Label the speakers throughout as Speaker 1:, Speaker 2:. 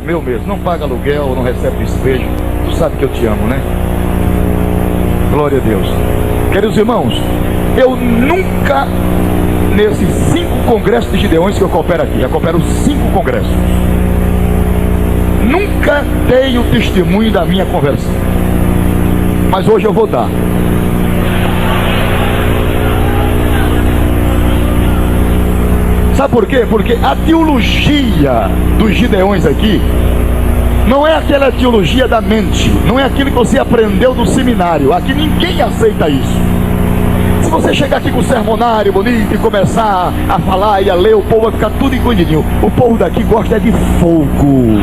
Speaker 1: Meu mesmo, não paga aluguel, não recebe despejo. Tu sabe que eu te amo, né? Glória a Deus. Queridos irmãos, eu nunca, nesses 5 congressos de Gideões que eu coopero aqui, já coopero 5 congressos, nunca dei o testemunho da minha conversão. Mas hoje eu vou dar. Sabe por quê? Porque a teologia dos Gideões aqui não é aquela teologia da mente, não é aquilo que você aprendeu no seminário. Aqui ninguém aceita isso. Se você chegar aqui com o sermonário bonito e começar a falar e a ler, o povo vai ficar tudo encolhidinho. O povo daqui gosta de fogo.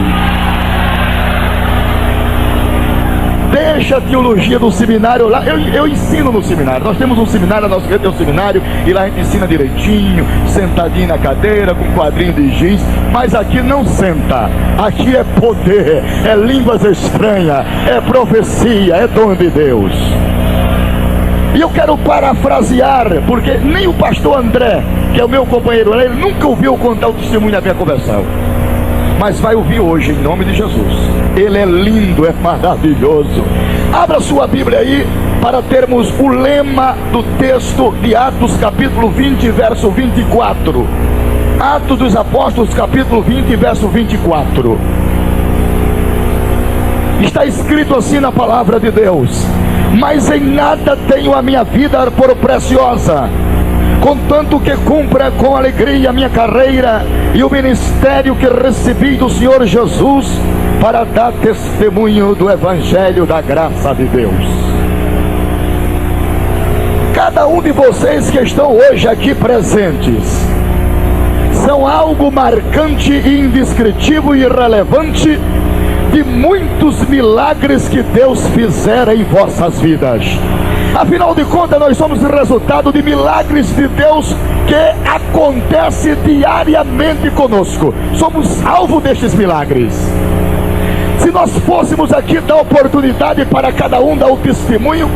Speaker 1: Deixa a teologia do seminário lá. Eu ensino no seminário. Nós temos um seminário, nosso tem um seminário, e lá a gente ensina direitinho, sentadinho na cadeira, com quadrinho de giz. Mas aqui não senta. Aqui é poder, é línguas estranhas, é profecia, é dom de Deus. E eu quero parafrasear, porque nem o pastor André, que é o meu companheiro, ele nunca ouviu contar o testemunho da minha conversão. Mas vai ouvir hoje, em nome de Jesus. Ele é lindo, é maravilhoso. Abra sua Bíblia aí, para termos o lema do texto de Atos capítulo 20, verso 24. Atos dos Apóstolos capítulo 20, verso 24. Está escrito assim na palavra de Deus: mas em nada tenho a minha vida por preciosa, contanto que cumpra com alegria a minha carreira e o ministério que recebi do Senhor Jesus, para dar testemunho do Evangelho da graça de Deus. Cada um de vocês que estão hoje aqui presentes são algo marcante e indescritível e relevante de muitos milagres que Deus fizera em vossas vidas. Afinal de contas, nós somos o resultado de milagres de Deus que acontece diariamente conosco. Somos alvo destes milagres. Se nós fôssemos aqui dar oportunidade para cada um dar o testemunho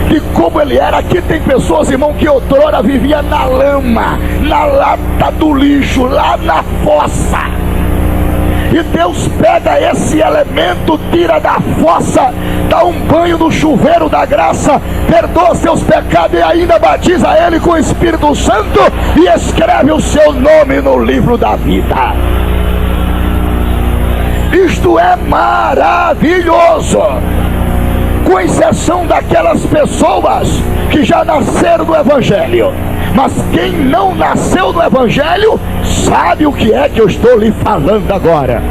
Speaker 1: de como ele era, aqui tem pessoas, irmão, que outrora vivia na lama, na lata do lixo, lá na fossa. E Deus pega esse elemento, tira da fossa, dá um banho no chuveiro da graça, perdoa seus pecados e ainda batiza ele com o Espírito Santo e escreve o seu nome no livro da vida. Isto é maravilhoso, com exceção daquelas pessoas que já nasceram no Evangelho. Mas quem não nasceu no Evangelho sabe o que é que eu estou lhe falando agora.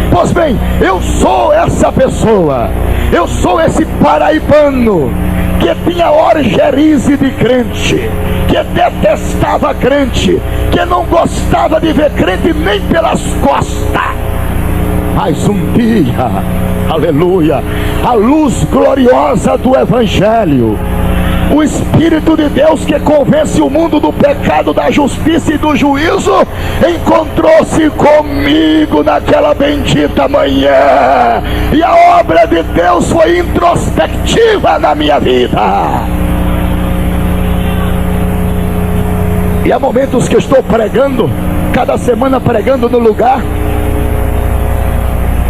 Speaker 1: Pois bem, eu sou essa pessoa, eu sou esse paraibano que tinha orgerize de crente, que detestava crente, que não gostava de ver crente nem pelas costas. Mas um dia, aleluia, a luz gloriosa do Evangelho, o Espírito de Deus que convence o mundo do pecado, da justiça e do juízo, encontrou-se comigo naquela bendita manhã, e a obra de Deus foi introspectiva na minha vida. E há momentos que estou pregando, cada semana pregando no lugar,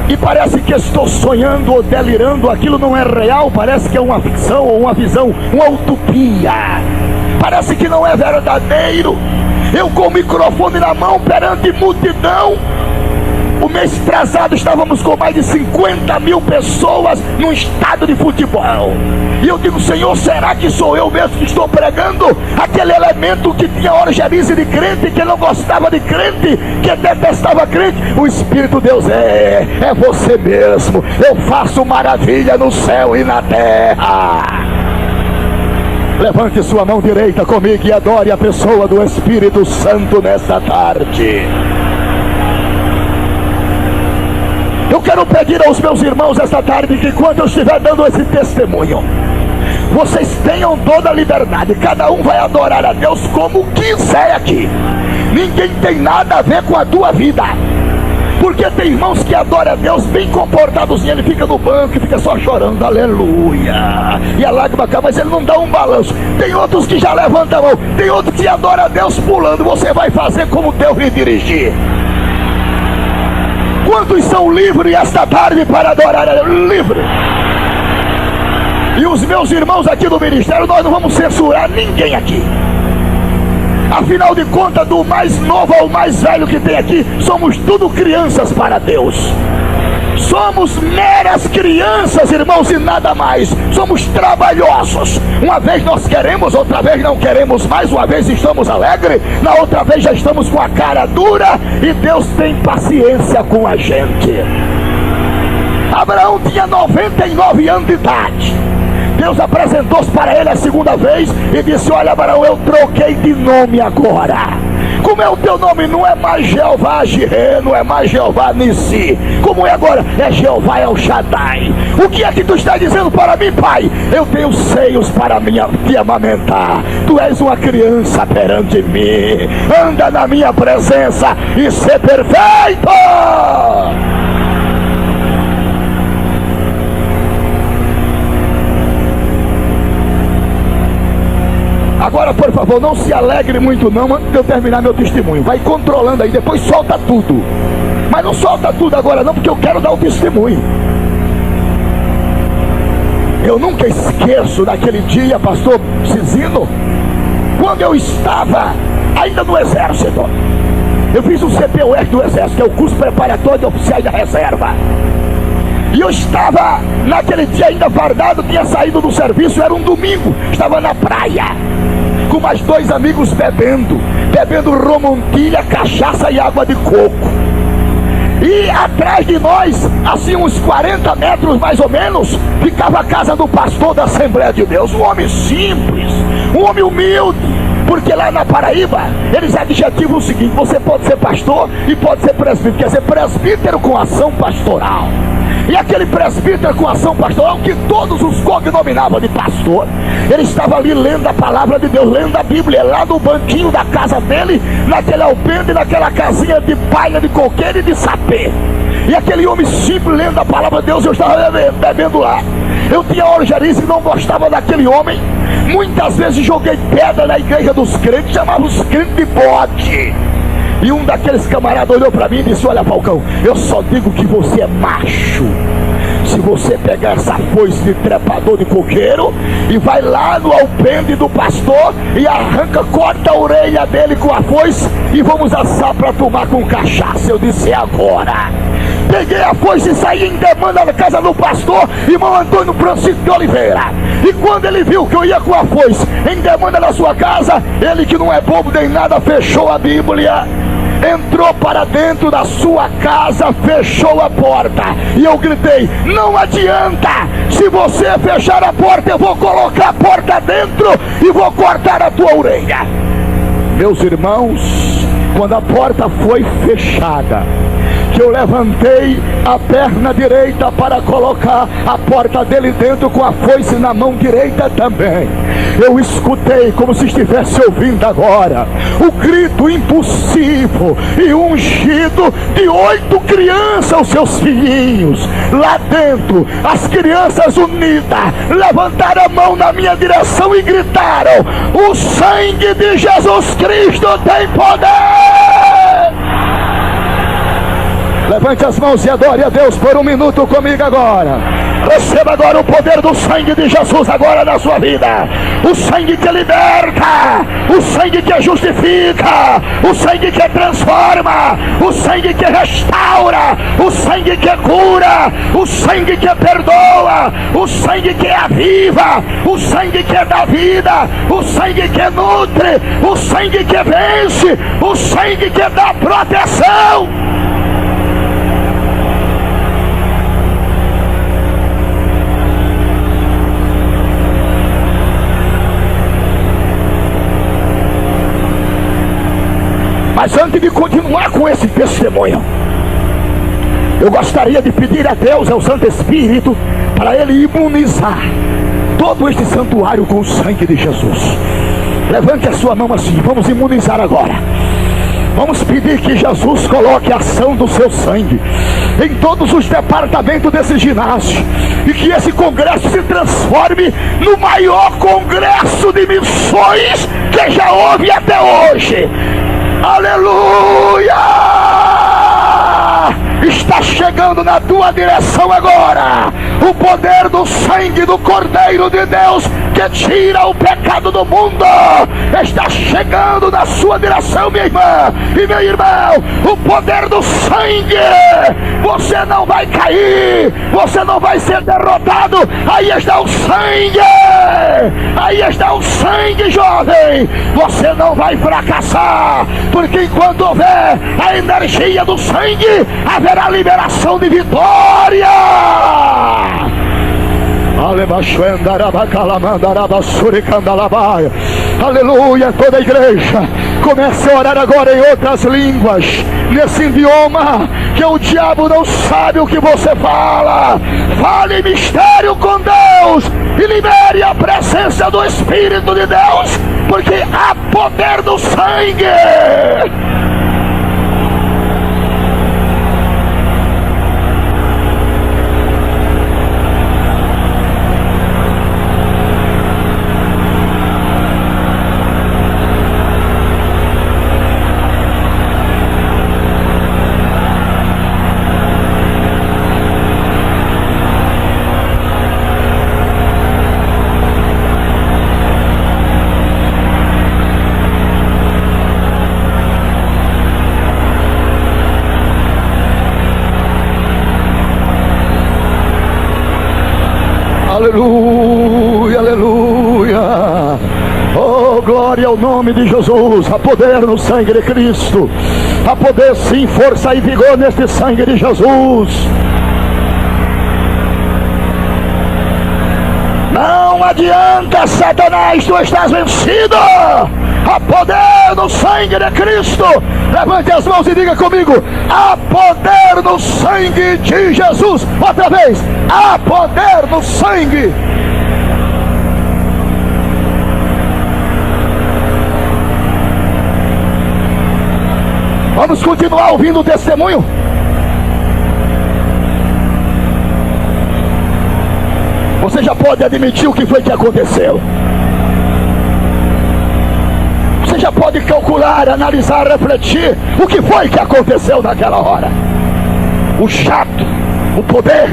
Speaker 1: e parece que estou sonhando ou delirando, aquilo não é real, parece que é uma ficção ou uma visão, uma utopia, parece que não é verdadeiro. Eu com o microfone na mão perante multidão. O mês atrasado estávamos com mais de 50 mil pessoas num estádio de futebol. E eu digo: Senhor, será que sou eu mesmo que estou pregando? Aquele elemento que tinha orgerize de crente, que não gostava de crente, que detestava crente. O Espírito de Deus é você mesmo. Eu faço maravilha no céu e na terra. Levante sua mão direita comigo e adore a pessoa do Espírito Santo nesta tarde. Eu quero pedir aos meus irmãos esta tarde que, quando eu estiver dando esse testemunho, vocês tenham toda a liberdade. Cada um vai adorar a Deus como quiser aqui. Ninguém tem nada a ver com a tua vida. Porque tem irmãos que adoram a Deus bem comportados, e ele fica no banco e fica só chorando, aleluia, e a lágrima cai, mas ele não dá um balanço. Tem outros que já levantam a mão, tem outros que adoram a Deus pulando. Você vai fazer como Deus lhe dirigir. Quantos são livres esta tarde para adorar a Deus? Livre. E os meus irmãos aqui do ministério, nós não vamos censurar ninguém aqui. Afinal de contas, do mais novo ao mais velho que tem aqui, somos tudo crianças para Deus. Somos meras crianças, irmãos, e nada mais. Somos trabalhosos. Uma vez nós queremos, outra vez não queremos mais. Uma vez estamos alegres, na outra vez já estamos com a cara dura. E Deus tem paciência com a gente. Abraão tinha 99 anos de idade. Deus apresentou-se para ele a segunda vez e disse: olha, Abraão, eu troquei de nome agora. Como é o teu nome? Não é mais Jeová Jireh, não é mais Jeová Nissi. Como é agora? É Jeová El Shaddai. O que é que tu está dizendo para mim, pai? Eu tenho seios para te amamentar. Tu és uma criança perante mim. Anda na minha presença e ser perfeito. Agora, por favor, não se alegre muito não, antes de eu terminar meu testemunho. Vai controlando aí, depois solta tudo. Mas não solta tudo agora não, porque eu quero dar o testemunho. Eu nunca esqueço daquele dia, pastor Cizino, quando eu estava ainda no exército. Eu fiz o CPUR do exército, que é o curso preparatório de oficiais da reserva. E eu estava naquele dia ainda fardado, tinha saído do serviço, era um domingo, estava na praia, com mais 2 amigos bebendo romontilha, cachaça e água de coco. E atrás de nós, assim uns 40 metros mais ou menos, ficava a casa do pastor da Assembleia de Deus. Um homem simples, um homem humilde. Porque lá na Paraíba, eles adjetivam o seguinte: você pode ser pastor e pode ser presbítero. Quer dizer, presbítero com ação pastoral. E aquele presbítero com ação pastoral, que todos os cognominavam de pastor, ele estava ali lendo a palavra de Deus, lendo a Bíblia, lá no banquinho da casa dele, naquele alpendre, naquela casinha de palha, de coqueiro e de sapê. E aquele homem simples lendo a palavra de Deus, eu estava bebendo lá. Eu tinha orgerice e não gostava daquele homem. Muitas vezes joguei pedra na igreja dos crentes, chamava os crentes de bode. E um daqueles camaradas olhou para mim e disse: olha, Falcão, eu só digo que você é macho se você pegar essa foice de trepador de coqueiro e vai lá no alpendre do pastor e arranca, corta a orelha dele com a foice e vamos assar para tomar com cachaça. Eu disse: é agora. Peguei a foice e saí em demanda da casa do pastor, irmão Antônio Francisco de Oliveira. E quando ele viu que eu ia com a foice em demanda da sua casa, ele, que não é bobo nem nada, fechou a Bíblia, entrou para dentro da sua casa, fechou a porta. E eu gritei: não adianta, se você fechar a porta, eu vou colocar a porta dentro e vou cortar a tua orelha. Meus irmãos, quando a porta foi fechada, que eu levantei a perna direita para colocar a porta dele dentro, com a foice na mão direita também, eu escutei, como se estivesse ouvindo agora, o grito impulsivo e ungido de 8 crianças, os seus filhinhos, lá dentro. As crianças unidas levantaram a mão na minha direção e gritaram: o sangue de Jesus Cristo tem poder! Levante as mãos e adore a Deus por 1 minuto comigo agora. Receba agora o poder do sangue de Jesus agora na sua vida. O sangue que liberta, o sangue que justifica, o sangue que transforma, o sangue que restaura, o sangue que cura, o sangue que perdoa, o sangue que aviva, o sangue que dá vida, o sangue que nutre, o sangue que vence, o sangue que dá proteção. Mas antes de continuar com esse testemunho, eu gostaria de pedir a Deus, ao Santo Espírito, para Ele imunizar todo este santuário com o sangue de Jesus. Levante a sua mão assim, vamos imunizar agora. Vamos pedir que Jesus coloque a ação do seu sangue em todos os departamentos desse ginásio, e que esse congresso se transforme no maior congresso de missões que já houve até hoje. Aleluia! está chegando na tua direção agora. O poder do sangue do Cordeiro de Deus que tira o pecado do mundo está chegando na sua direção, minha irmã e meu irmão. O poder do sangue, você não vai cair, você não vai ser derrotado. Aí está o sangue, aí está o sangue, jovem. Você não vai fracassar, porque enquanto houver a energia do sangue, haverá liberação de vitória. Aleluia. Toda a igreja comece a orar agora em outras línguas, nesse idioma que o diabo não sabe o que você fala. Fale em mistério com Deus e libere a presença do Espírito de Deus, porque há poder do sangue. Aleluia, aleluia. Oh, glória ao nome de Jesus. Há poder no sangue de Cristo. Há poder sim, força e vigor neste sangue de Jesus. Não adianta, Satanás, tu estás vencido. Há poder no sangue de Cristo. Levante as mãos e diga comigo: há poder no sangue de Jesus. Outra vez: há poder no sangue. Vamos continuar ouvindo o testemunho? Você já pode admitir o que foi que aconteceu. Você já pode calcular, analisar, refletir o que foi que aconteceu naquela hora. O jato, o poder,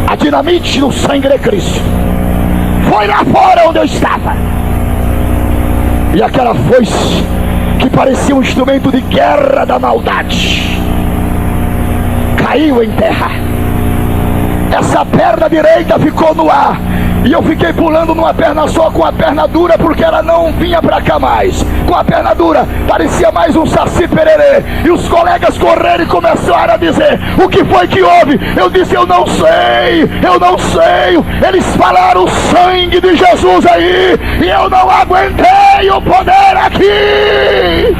Speaker 1: a dinamite no sangue de Cristo foi lá fora onde eu estava. E aquela foice que parecia um instrumento de guerra da maldade caiu em terra. Essa perna direita ficou no ar e eu fiquei pulando numa perna só, com a perna dura, porque ela não vinha pra cá mais. Com a perna dura, parecia mais um saci pererê. E os colegas correram e começaram a dizer: o que foi que houve? Eu disse: eu não sei, eu não sei. Eles falaram o sangue de Jesus aí, e eu não aguentei o poder aqui.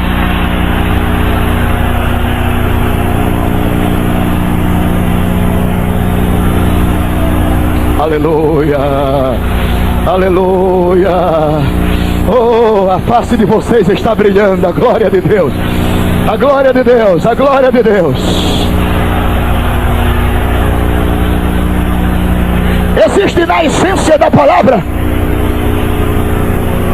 Speaker 1: Aleluia, aleluia. Oh, a face de vocês está brilhando. A glória de Deus, a glória de Deus, a glória de Deus. Existe na essência da palavra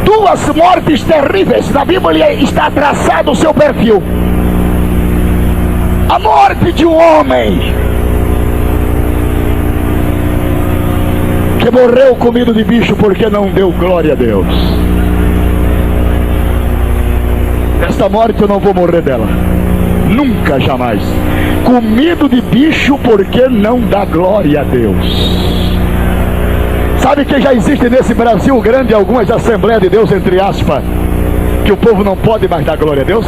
Speaker 1: duas mortes terríveis. Na Bíblia está traçado o seu perfil. A morte de um homem que morreu comido de bicho porque não deu glória a Deus. Esta morte eu não vou morrer dela, nunca, jamais. Comido de bicho porque não dá glória a Deus. Sabe que já existe nesse Brasil grande algumas Assembleias de Deus, entre aspas, que o povo não pode mais dar glória a Deus,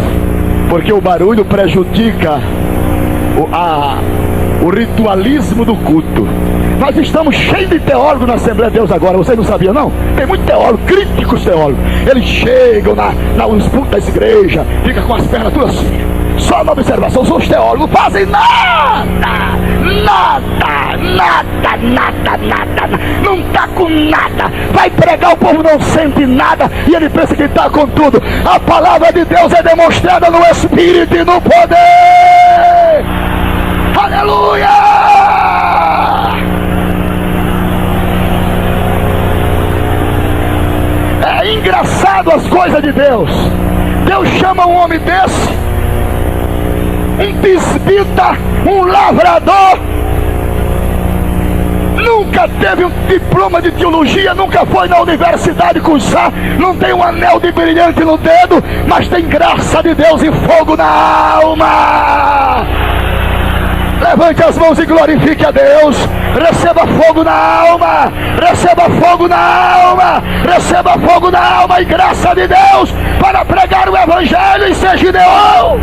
Speaker 1: porque o barulho prejudica o ritualismo do culto. Nós estamos cheios de teólogos na Assembleia de Deus agora. Vocês não sabiam, não? Tem muito teólogo, críticos teólogos. Eles chegam nos cultos das igrejas, ficam com as pernas tudo assim. Só uma observação: os teólogos não fazem nada. Não está com nada. Vai pregar, o povo não sente nada e ele pensa que está com tudo. A palavra de Deus é demonstrada no Espírito e no poder. Aleluia! É engraçado as coisas de Deus. Deus chama um homem desse, um tisbita, Um lavrador nunca teve um diploma de teologia, nunca foi na universidade cursar, não tem um anel de brilhante no dedo, mas tem graça de Deus e fogo na alma. Levante as mãos e glorifique a Deus. Receba fogo na alma, receba fogo na alma, receba fogo na alma e graça de Deus para pregar o evangelho em Sergideon.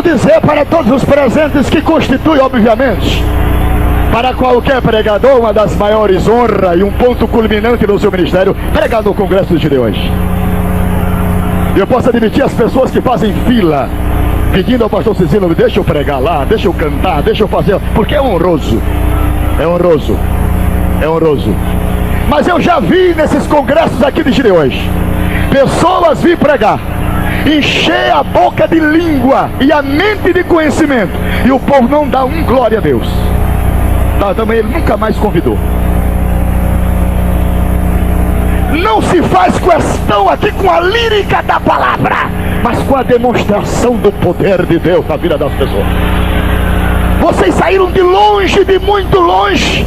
Speaker 1: Dizer para todos os presentes que constitui, obviamente, para qualquer pregador, uma das maiores honras e um ponto culminante no seu ministério, pregar no Congresso de Gideões. Eu posso admitir as pessoas que fazem fila, pedindo ao pastor Cecílio, deixa eu pregar lá, deixa eu cantar, deixa eu fazer, porque é honroso, é honroso, é honroso. Mas eu já vi nesses congressos aqui de Gideões, pessoas vir pregar, encher a boca de língua e a mente de conhecimento, e o povo não dá um glória a Deus. Também ele nunca mais convidou. Não se faz questão aqui com a lírica da palavra, mas com a demonstração do poder de Deus na vida das pessoas. Vocês saíram de longe, de muito longe,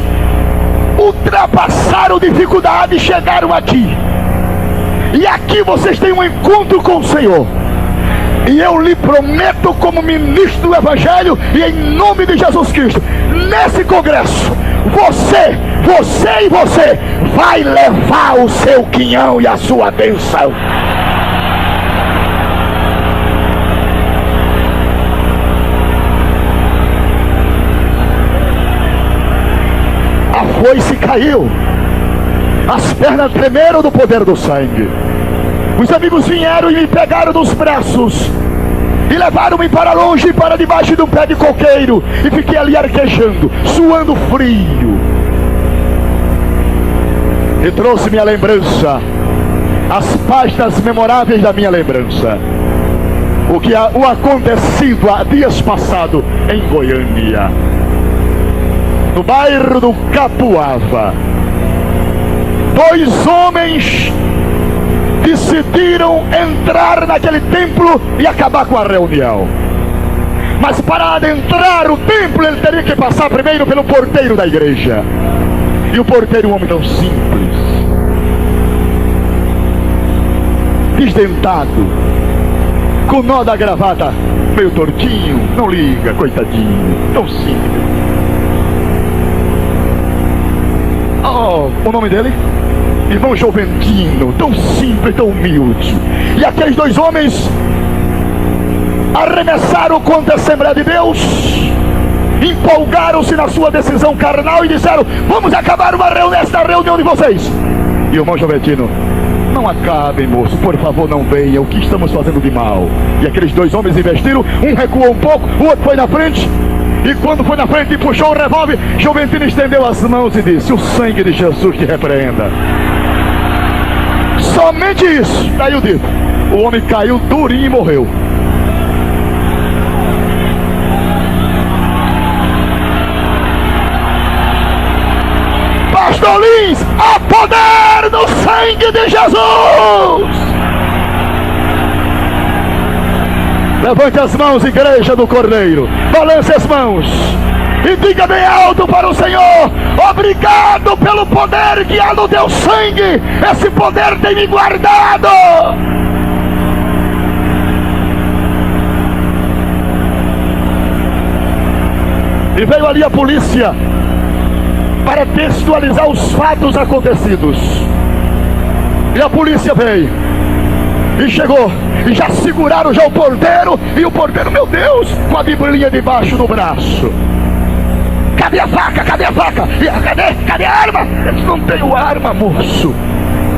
Speaker 1: ultrapassaram dificuldade e chegaram aqui. E aqui vocês têm um encontro com o Senhor. E eu lhe prometo, como ministro do Evangelho, e em nome de Jesus Cristo, nesse congresso, você vai levar o seu quinhão e a sua bênção. A foice caiu, as pernas tremeram do poder do sangue. Os amigos vieram e me pegaram nos braços e levaram-me para longe, para debaixo de um pé de coqueiro, e fiquei ali arquejando, suando frio. E trouxe-me a lembrança, as pastas memoráveis da minha lembrança, o acontecido há dias passado em Goiânia, no bairro do Capuava. 2 homens decidiram entrar naquele templo e acabar com a reunião. Mas para adentrar o templo, ele teria que passar primeiro pelo porteiro da igreja. E o porteiro, um homem tão simples, desdentado, com o nó da gravata meio tortinho, não liga, coitadinho, tão simples. Oh, o nome dele? Irmão Joventino, tão simples, tão humilde. E aqueles 2 homens arremessaram contra a Assembleia de Deus, empolgaram-se na sua decisão carnal e disseram: vamos acabar esta reunião de vocês. E o irmão Joventino: não acabem, moço, por favor, não venham, o que estamos fazendo de mal? E aqueles 2 homens investiram, um recuou um pouco, o outro foi na frente. E quando foi na frente e puxou o revólver, Joventino estendeu as mãos e disse: o sangue de Jesus te repreenda. Somente isso. Daí o dito, o homem caiu durinho e morreu. Pastor Lins, há poder no sangue de Jesus. Levante as mãos, igreja do Cordeiro. Balance as mãos e diga bem alto para o Senhor: obrigado pelo poder que há no teu sangue. Esse poder tem me guardado. E veio ali a polícia para textualizar os fatos acontecidos. E a polícia veio e chegou, e já seguraram já o porteiro. E o porteiro, meu Deus, com a biblinha debaixo do braço. Cadê a faca? Cadê a faca? Cadê a arma? Eles não têm arma, moço.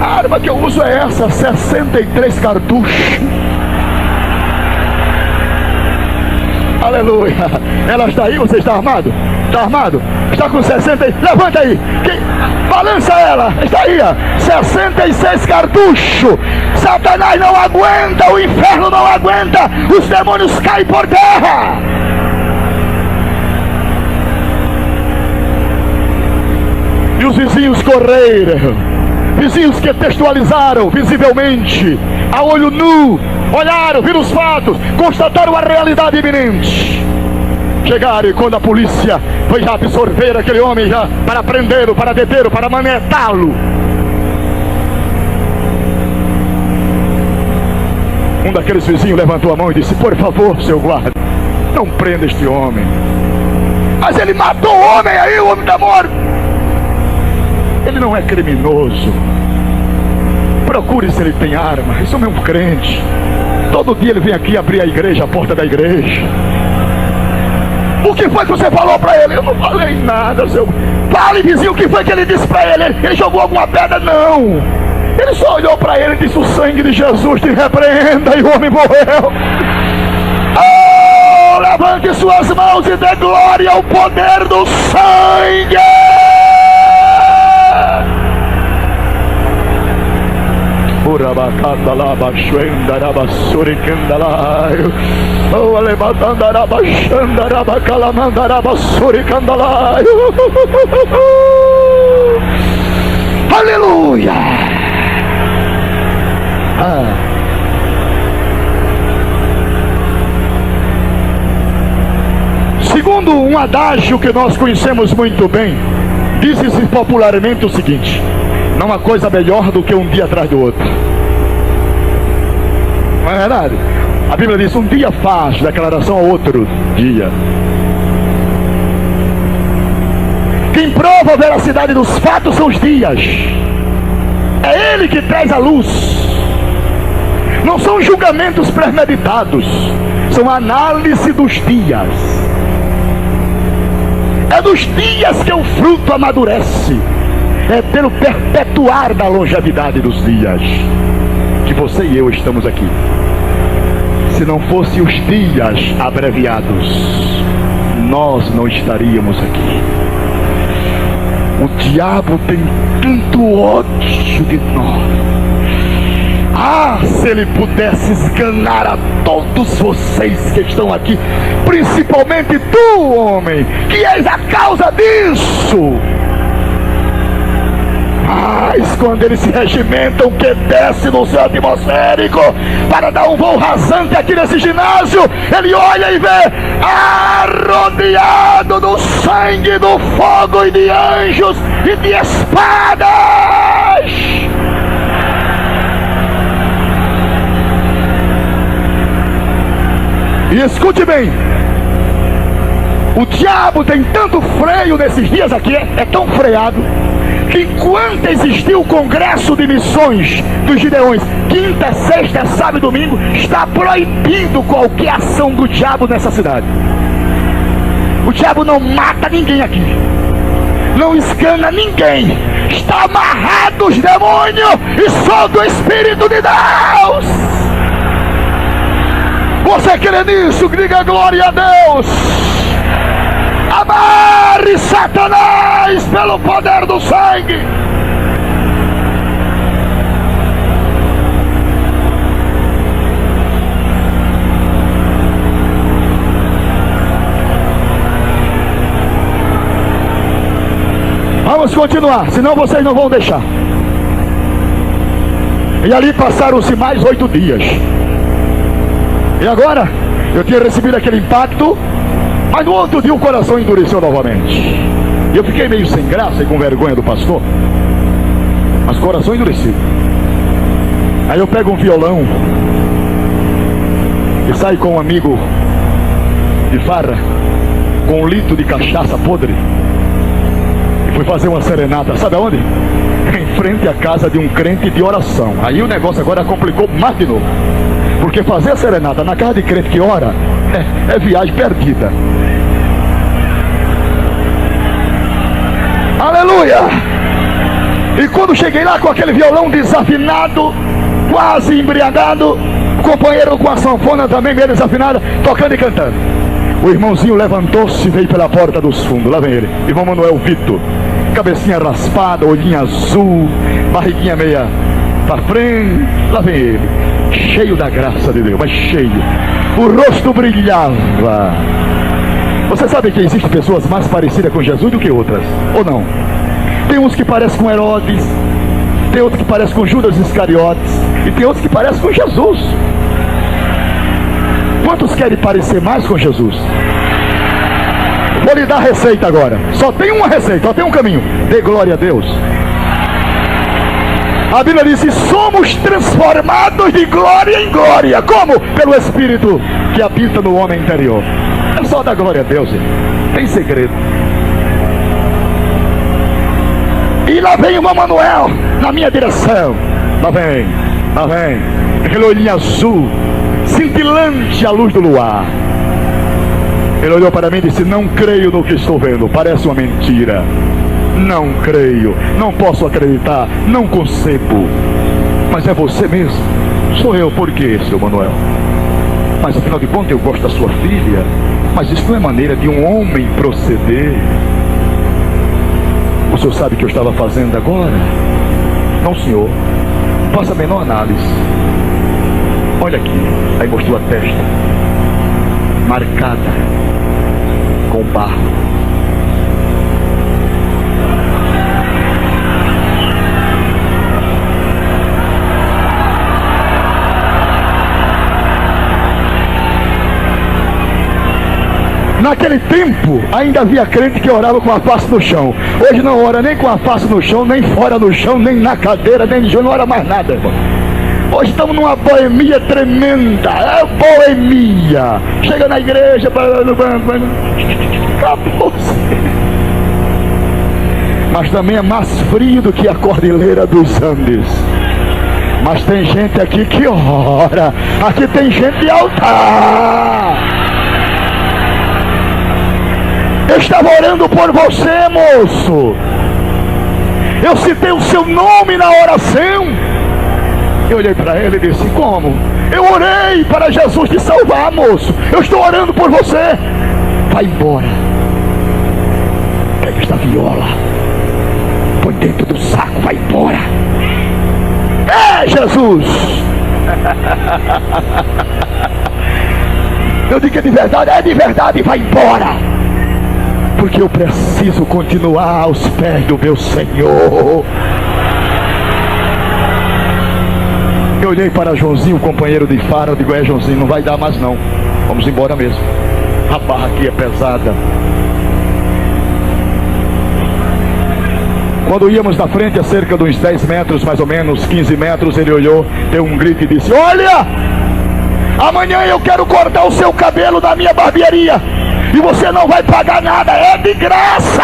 Speaker 1: A arma que eu uso é essa, 63 cartuchos. Aleluia. Ela está aí, você está armado? Está armado? Está com 60? Levanta aí. Balança ela. Está aí, ó. 66 cartuchos. Satanás não aguenta, o inferno não aguenta. Os demônios caem por terra. E os vizinhos correram. Vizinhos que textualizaram visivelmente, a olho nu, olharam, viram os fatos, constataram a realidade iminente. Chegaram, e quando a polícia foi já absorver aquele homem, já para prendê-lo, para detê-lo, para manetá-lo, um daqueles vizinhos levantou a mão e disse: por favor, seu guarda, não prenda este homem. Mas ele matou o homem aí, o homem está morto. Ele não é criminoso. Procure se ele tem arma. Esse homem é um crente. Todo dia ele vem aqui abrir a igreja, a porta da igreja. O que foi que você falou para ele? Eu não falei nada, seu. Fale, vizinho, o que foi que ele disse para ele? Ele jogou alguma pedra? Não. Ele só olhou para ele e disse: o sangue de Jesus te repreenda. E o homem morreu. Oh, levante suas mãos e dê glória ao poder do sangue. Urabacanda lá, baixuenda, rabassuriquenda lá. Oh, alebatanda, rabaxanda, rabacalamanda, rabassuricanda lá. Aleluia. Segundo um adágio que nós conhecemos muito bem, diz-se popularmente o seguinte: não há coisa melhor do que um dia atrás do outro. Não é verdade? A Bíblia diz: um dia faz declaração ao outro dia. Quem prova a veracidade dos fatos são os dias. É ele que traz a luz. Não são julgamentos premeditados, são análise dos dias. É dos dias que o fruto amadurece. É pelo perpetuar da longevidade dos dias que você e eu estamos aqui. Se não fossem os dias abreviados, nós não estaríamos aqui. O diabo tem tanto ódio de nós. Ah, se ele pudesse esganar a todos vocês que estão aqui, principalmente tu, homem, que és a causa disso. Mas quando eles se regimentam, que desce no céu atmosférico para dar um voo rasante aqui nesse ginásio, ele olha e vê arrodeado do sangue, do fogo e de anjos e de espadas. E escute bem, o diabo tem tanto freio nesses dias aqui, é tão freado, que enquanto existiu o congresso de missões dos Gideões, quinta, sexta, sábado e domingo, está proibido qualquer ação do diabo nessa cidade. O diabo não mata ninguém aqui, não esgana ninguém, está amarrado os demônios e solta o Espírito de Deus. Você crê nisso? Diga glória a Deus. Amarre Satanás pelo poder do sangue. Vamos continuar, senão vocês não vão deixar. E ali passaram-se mais 8 dias. E agora, eu tinha recebido aquele impacto, mas no outro dia o coração endureceu novamente. Eu fiquei meio sem graça e com vergonha do pastor, mas o coração endurecido. Aí eu pego um violão e saio com um amigo de farra, com 1 litro de cachaça podre, e fui fazer uma serenata, sabe aonde? Em frente à casa de um crente de oração. Aí o negócio agora complicou mais de novo, porque fazer a serenata na casa de crente que ora é viagem perdida. Aleluia! E quando cheguei lá com aquele violão desafinado, quase embriagado, o companheiro com a sanfona também meio desafinada, tocando e cantando. O irmãozinho levantou-se e veio pela porta dos fundos. Lá vem ele, irmão Manuel Vitor, cabecinha raspada, olhinho azul, barriguinha meia para frente. Lá vem ele, cheio da graça de Deus, mas cheio. O rosto brilhava. Você sabe que existem pessoas mais parecidas com Jesus do que outras, ou não? Tem uns que parecem com Herodes, tem outros que parecem com Judas Iscariotes, e tem outros que parecem com Jesus. Quantos querem parecer mais com Jesus? Vou lhe dar a receita agora. Só tem uma receita, só tem um caminho. Dê glória a Deus. A Bíblia diz que somos transformados de glória em glória. Como? Pelo Espírito que habita no homem interior. É só dar glória a Deus, gente. Tem segredo. E lá vem o irmão Manuel na minha direção. Lá vem. Aquele olhinho azul, cintilante à luz do luar. Ele olhou para mim e disse: não creio no que estou vendo, parece uma mentira. Não creio, não posso acreditar, não concebo. Mas é você mesmo? Sou eu. Por quê, seu Manuel? Mas afinal de contas eu gosto da sua filha. Mas isso não é maneira de um homem proceder. O senhor sabe o que eu estava fazendo agora? Não, senhor. Faça a menor análise. Olha aqui. Aí mostrou a testa marcada com barro. Naquele tempo, ainda havia crente que orava com a face no chão. Hoje não ora nem com a face no chão, nem fora do chão, nem na cadeira, nem de chão, não ora mais nada, irmão. Hoje estamos numa boemia tremenda. É boemia. Chega na igreja, acabou-se. Mas também é mais frio do que a cordilheira dos Andes. Mas tem gente aqui que ora. Aqui tem gente de altar. Eu estava orando por você, moço. Eu citei o seu nome na oração. Eu olhei para ele e disse: como? Eu orei para Jesus te salvar, moço. Eu estou orando por você. Vai embora. Pega esta viola, põe dentro do saco, vai embora. É Jesus. Eu digo que é de verdade, vai embora. Porque eu preciso continuar aos pés do meu Senhor. Eu olhei para Joãozinho, companheiro de farra. Eu digo: é, Joãozinho, não vai dar mais não. Vamos embora mesmo. A barra aqui é pesada. Quando íamos na frente, a cerca de uns 10 metros, mais ou menos, 15 metros, ele olhou, deu um grito e disse: olha! Amanhã eu quero cortar o seu cabelo na minha barbearia. E você não vai pagar nada, é de graça.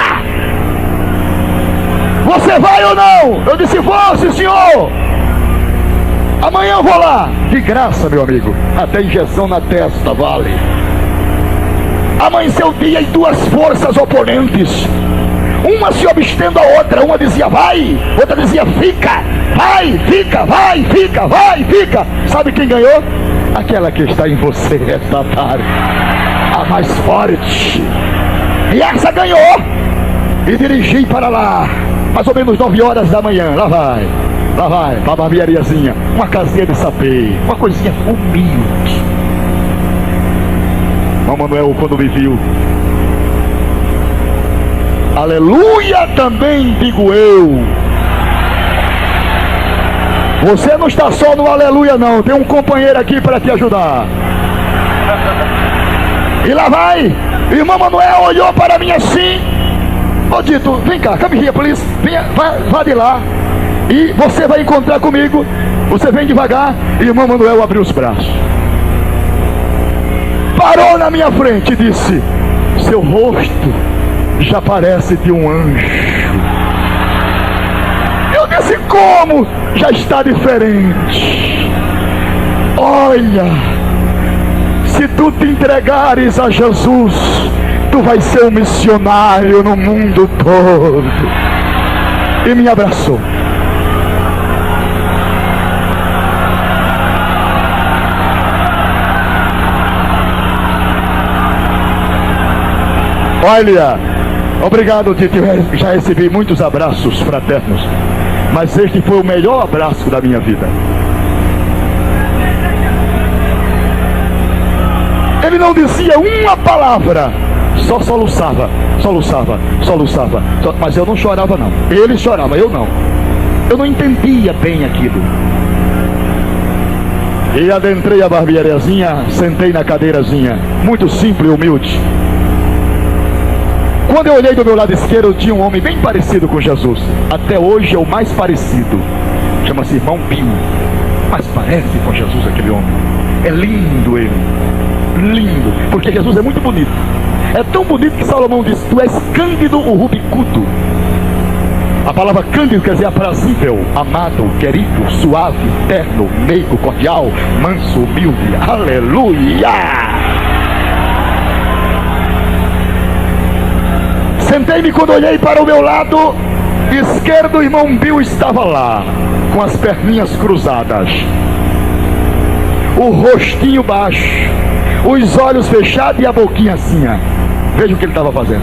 Speaker 1: Você vai ou não? Eu disse: vou, sim, senhor. Amanhã eu vou lá. De graça, meu amigo. Até injeção na testa, vale. Amanheceu o dia e duas forças oponentes. Uma se obstendo a outra. Uma dizia vai, outra dizia fica. Vai, fica, vai, fica, vai, fica. Sabe quem ganhou? Aquela que está em você esta tarde. A mais forte. E essa ganhou. E dirigi para lá, mais ou menos 9 horas da manhã. Lá vai, para a barbeariazinha. Uma casinha de sapê, uma coisinha humilde. Irmão Manuel, quando me viu, aleluia, também digo eu. Você não está só no aleluia não. Tem um companheiro aqui para te ajudar. E lá vai. Irmão Manuel olhou para mim assim: ô Dito, vem cá, come here, please. Venha, vá de lá. E você vai encontrar comigo. Você vem devagar. E irmão Manuel abriu os braços. Parou na minha frente e disse: seu rosto já parece de um anjo. Eu disse: como? Já está diferente. Olha, se tu te entregares a Jesus, tu vais ser um missionário no mundo todo. E me abraçou. Olha, obrigado, Tito, já recebi muitos abraços fraternos, mas este foi o melhor abraço da minha vida. Ele não dizia uma palavra, só soluçava, mas eu não chorava não. Ele chorava, eu não. Eu não entendia bem aquilo. E adentrei a barbeariazinha, sentei na cadeirazinha, muito simples e humilde. Quando eu olhei do meu lado esquerdo, tinha um homem bem parecido com Jesus. Até hoje é o mais parecido. Chama-se irmão Bill. Mas parece com Jesus aquele homem. É lindo ele. Lindo. Porque Jesus é muito bonito. É tão bonito que Salomão diz: tu és Cândido o Rubicudo. A palavra Cândido quer dizer aprazível, amado, querido, suave, terno, meigo, cordial, manso, humilde. Aleluia! Sentei-me quando olhei para o meu lado esquerdo, o irmão Bill estava lá, com as perninhas cruzadas, o rostinho baixo, os olhos fechados e a boquinha assim. Veja o que ele estava fazendo.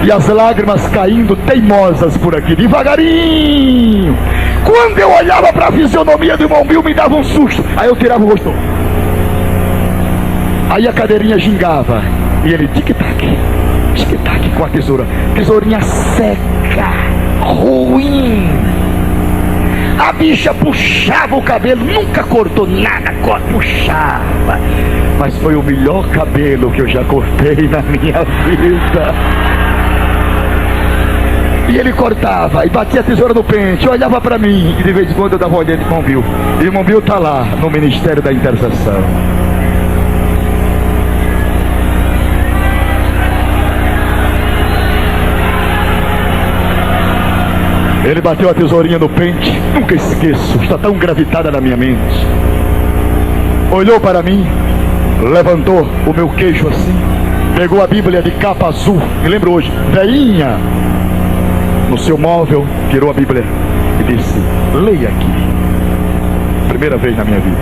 Speaker 1: E as lágrimas caindo teimosas por aqui, devagarinho. Quando eu olhava para a fisionomia do irmão Bill, me dava um susto. Aí eu tirava o rosto. Aí a cadeirinha gingava. E ele tic-tac com a tesoura. Tesourinha seca, ruim. A bicha puxava o cabelo, nunca cortou nada, puxava. Mas foi o melhor cabelo que eu já cortei na minha vida. E ele cortava e batia a tesoura no pente, olhava para mim e de vez em quando eu dava uma olhada de irmão Bill. E o irmão Bill está lá no Ministério da Intercessão. Ele bateu a tesourinha no pente, nunca esqueço, está tão gravitada na minha mente. Olhou para mim, levantou o meu queixo assim, pegou a Bíblia de capa azul, me lembro hoje, veinha, no seu móvel, tirou a Bíblia e disse: leia aqui. Primeira vez na minha vida.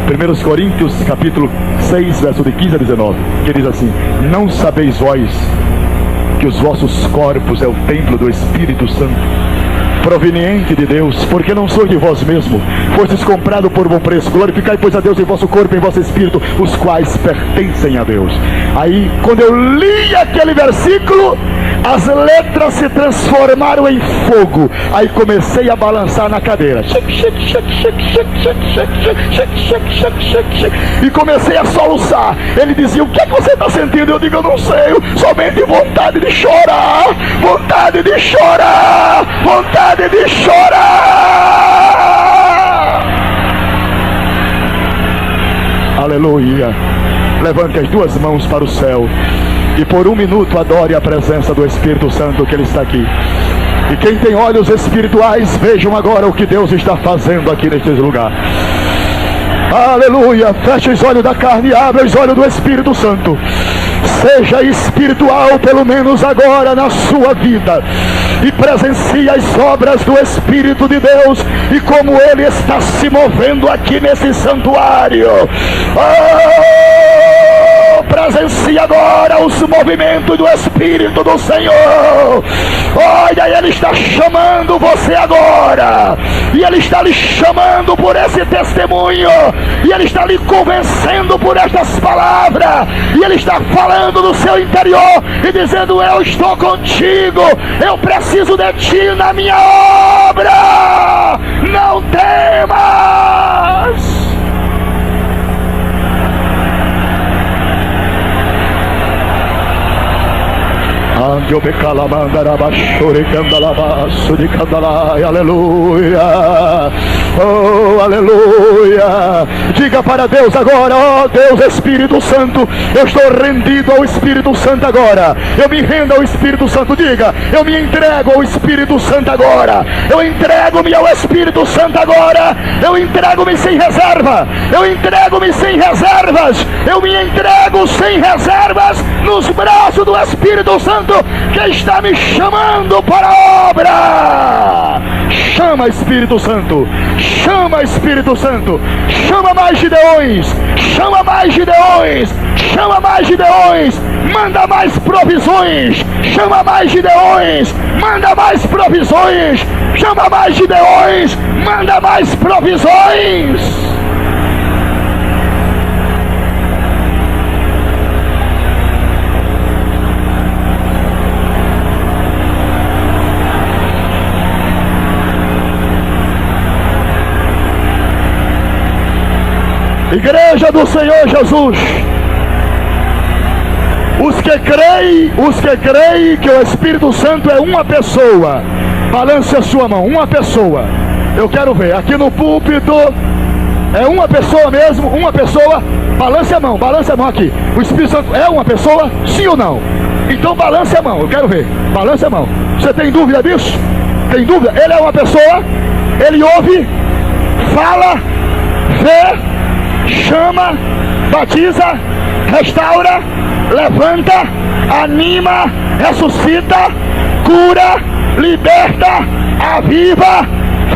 Speaker 1: 1 Coríntios capítulo 6, verso de 15 a 19, que diz assim: não sabeis vós que os vossos corpos é o templo do Espírito Santo, proveniente de Deus, porque não sois de vós mesmo, fostes comprado por bom preço. Glorificai, pois, a Deus em vosso corpo e em vosso espírito, os quais pertencem a Deus. Aí, quando eu li aquele versículo, as letras se transformaram em fogo. Aí comecei a balançar na cadeira. E comecei a soluçar. Ele dizia: o que é que você está sentindo? Eu digo: eu não sei, somente vontade de chorar. Vontade de chorar. Vontade de chorar. Aleluia. Levante as duas mãos para o céu e por um minuto adore a presença do Espírito Santo, que Ele está aqui. E quem tem olhos espirituais, vejam agora o que Deus está fazendo aqui neste lugar. Aleluia. Feche os olhos da carne e abre os olhos do Espírito Santo. Seja espiritual pelo menos agora na sua vida, e presencie as obras do Espírito de Deus e como Ele está se movendo aqui nesse santuário. Presencie agora os movimentos do Espírito do Senhor. Olha, Ele está chamando você agora, e Ele está lhe chamando por esse testemunho, e Ele está lhe convencendo por estas palavras, e Ele está falando no seu interior e dizendo: eu estou contigo, eu preciso de ti na minha obra, não temas. Aleluia. Oh, aleluia. Diga para Deus agora: ó Deus Espírito Santo, eu estou rendido ao Espírito Santo agora. Eu me rendo ao Espírito Santo. Diga: eu me entrego ao Espírito Santo agora. Eu entrego-me ao Espírito Santo agora. Eu entrego-me sem reserva. Eu entrego-me sem reservas. Eu me entrego sem reservas nos braços do Espírito Santo, que está me chamando para a obra. Chama, Espírito Santo. Chama, Espírito Santo. Chama mais Gideões. Chama mais Gideões. Chama mais Gideões. Manda mais provisões. Chama mais Gideões. Manda mais provisões. Chama mais Gideões. Manda mais provisões. Igreja do Senhor Jesus, os que creem que o Espírito Santo é uma pessoa, balance a sua mão. Uma pessoa, eu quero ver, aqui no púlpito, é uma pessoa mesmo, uma pessoa, balance a mão aqui. O Espírito Santo é uma pessoa, sim ou não? Então balance a mão, eu quero ver, balance a mão. Você tem dúvida disso? Tem dúvida? Ele é uma pessoa, ele ouve, fala, vê, chama, batiza, restaura, levanta, anima, ressuscita, cura, liberta, aviva,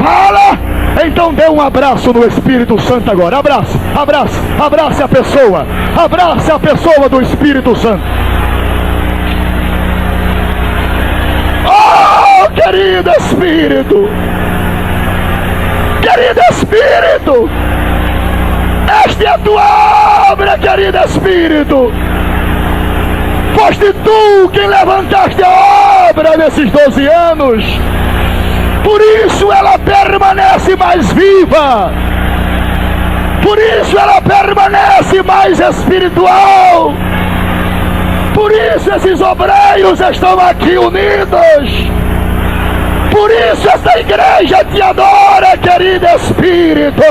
Speaker 1: fala. Então dê um abraço no Espírito Santo agora. Abrace, abrace, abrace a pessoa. Abrace a pessoa do Espírito Santo. Oh, querido Espírito, querido Espírito, esta é a tua obra, querido Espírito. Foste tu quem levantaste a obra nesses 12 anos. Por isso ela permanece mais viva. Por isso ela permanece mais espiritual. Por isso esses obreiros estão aqui unidos. Por isso esta igreja te adora, querido Espírito.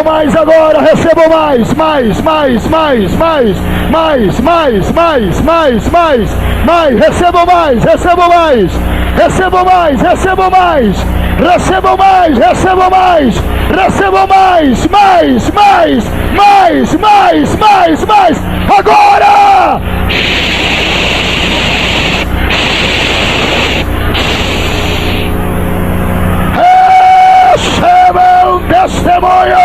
Speaker 1: Recebam mais agora, recebam mais, recebam mais, recebam mais, recebam mais, recebam mais, recebam mais, recebam mais, recebam mais, agora! Recebam testemunho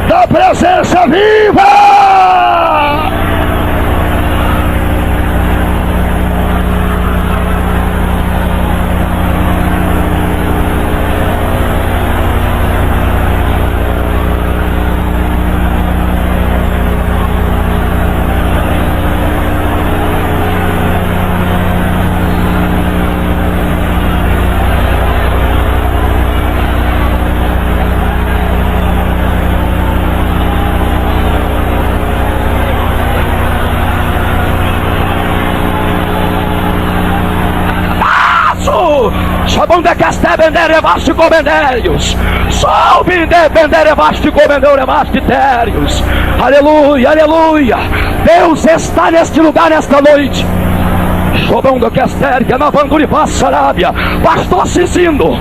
Speaker 1: da presença viva!
Speaker 2: Onde que este bendere vaste comendérios, sol bendere vaste comendore mastérios. Aleluia, aleluia. Deus está neste lugar nesta noite. Chobando que asterga na vandura e passarábia. Pastor Cizindo,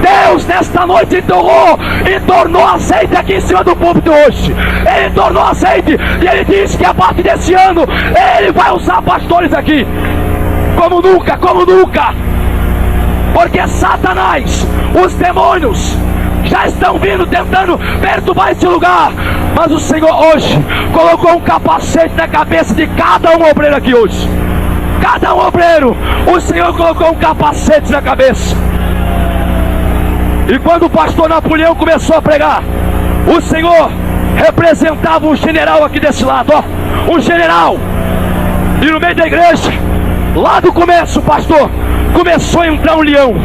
Speaker 2: Deus nesta noite enterrou e tornou azeite aqui em cima do púlpito hoje. Ele tornou azeite e ele disse que a partir desse ano ele vai usar pastores aqui como nunca. Porque Satanás, os demônios já estão vindo tentando perturbar esse lugar, mas o Senhor hoje colocou um capacete na cabeça de cada um obreiro aqui hoje. Cada um obreiro, o Senhor colocou um capacete na cabeça. E quando o pastor Napoleão começou a pregar, o Senhor representava um general aqui desse lado, ó, um general. E no meio da igreja, lá do começo, pastor, começou a entrar um leão.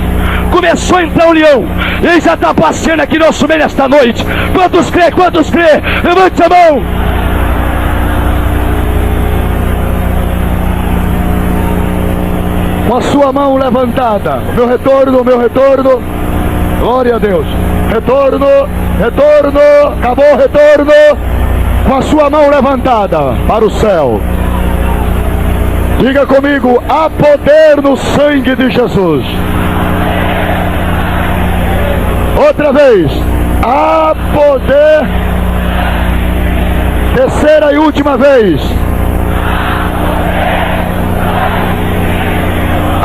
Speaker 2: Ele já está passeando aqui no nosso meio nesta noite. Quantos crê? Levante a mão.
Speaker 1: Com a sua mão levantada, meu retorno, glória a Deus, retorno, acabou o retorno, com a sua mão levantada para o céu. Diga comigo, há poder no sangue de Jesus. Outra vez, há poder. Terceira e última vez.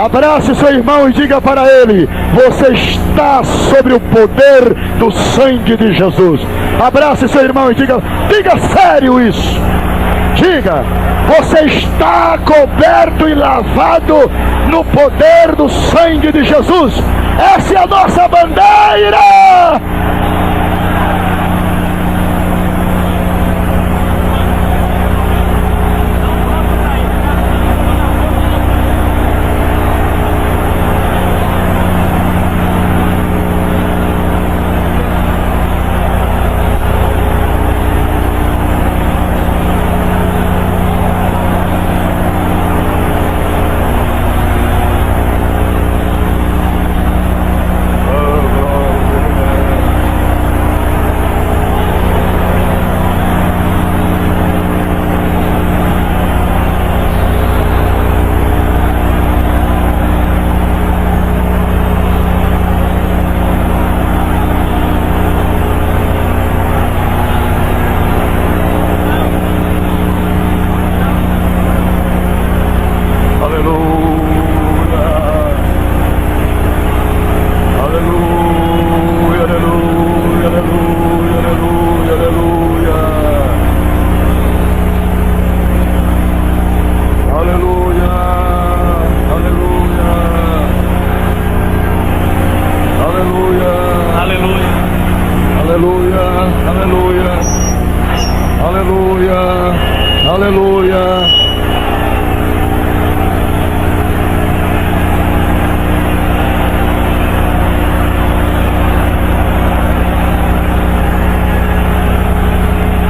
Speaker 1: Abrace seu irmão e diga para ele: você está sobre o poder do sangue de Jesus. Abrace seu irmão e diga sério isso. Diga, você está coberto e lavado no poder do sangue de Jesus. Essa é a nossa bandeira.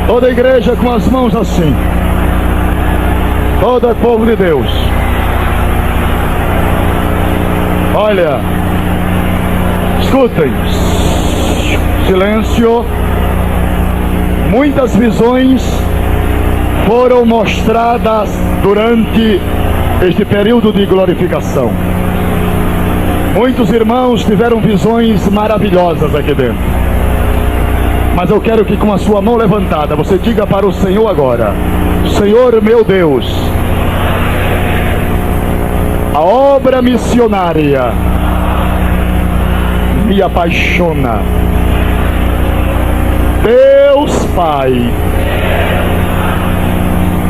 Speaker 1: Toda a igreja com as mãos assim. Todo o povo de Deus. Olha, escutem. Silêncio. Muitas visões foram mostradas durante este período de glorificação. Muitos irmãos tiveram visões maravilhosas aqui dentro. Mas eu quero que com a sua mão levantada você diga para o Senhor agora: Senhor meu Deus, a obra missionária me apaixona. Deus Pai,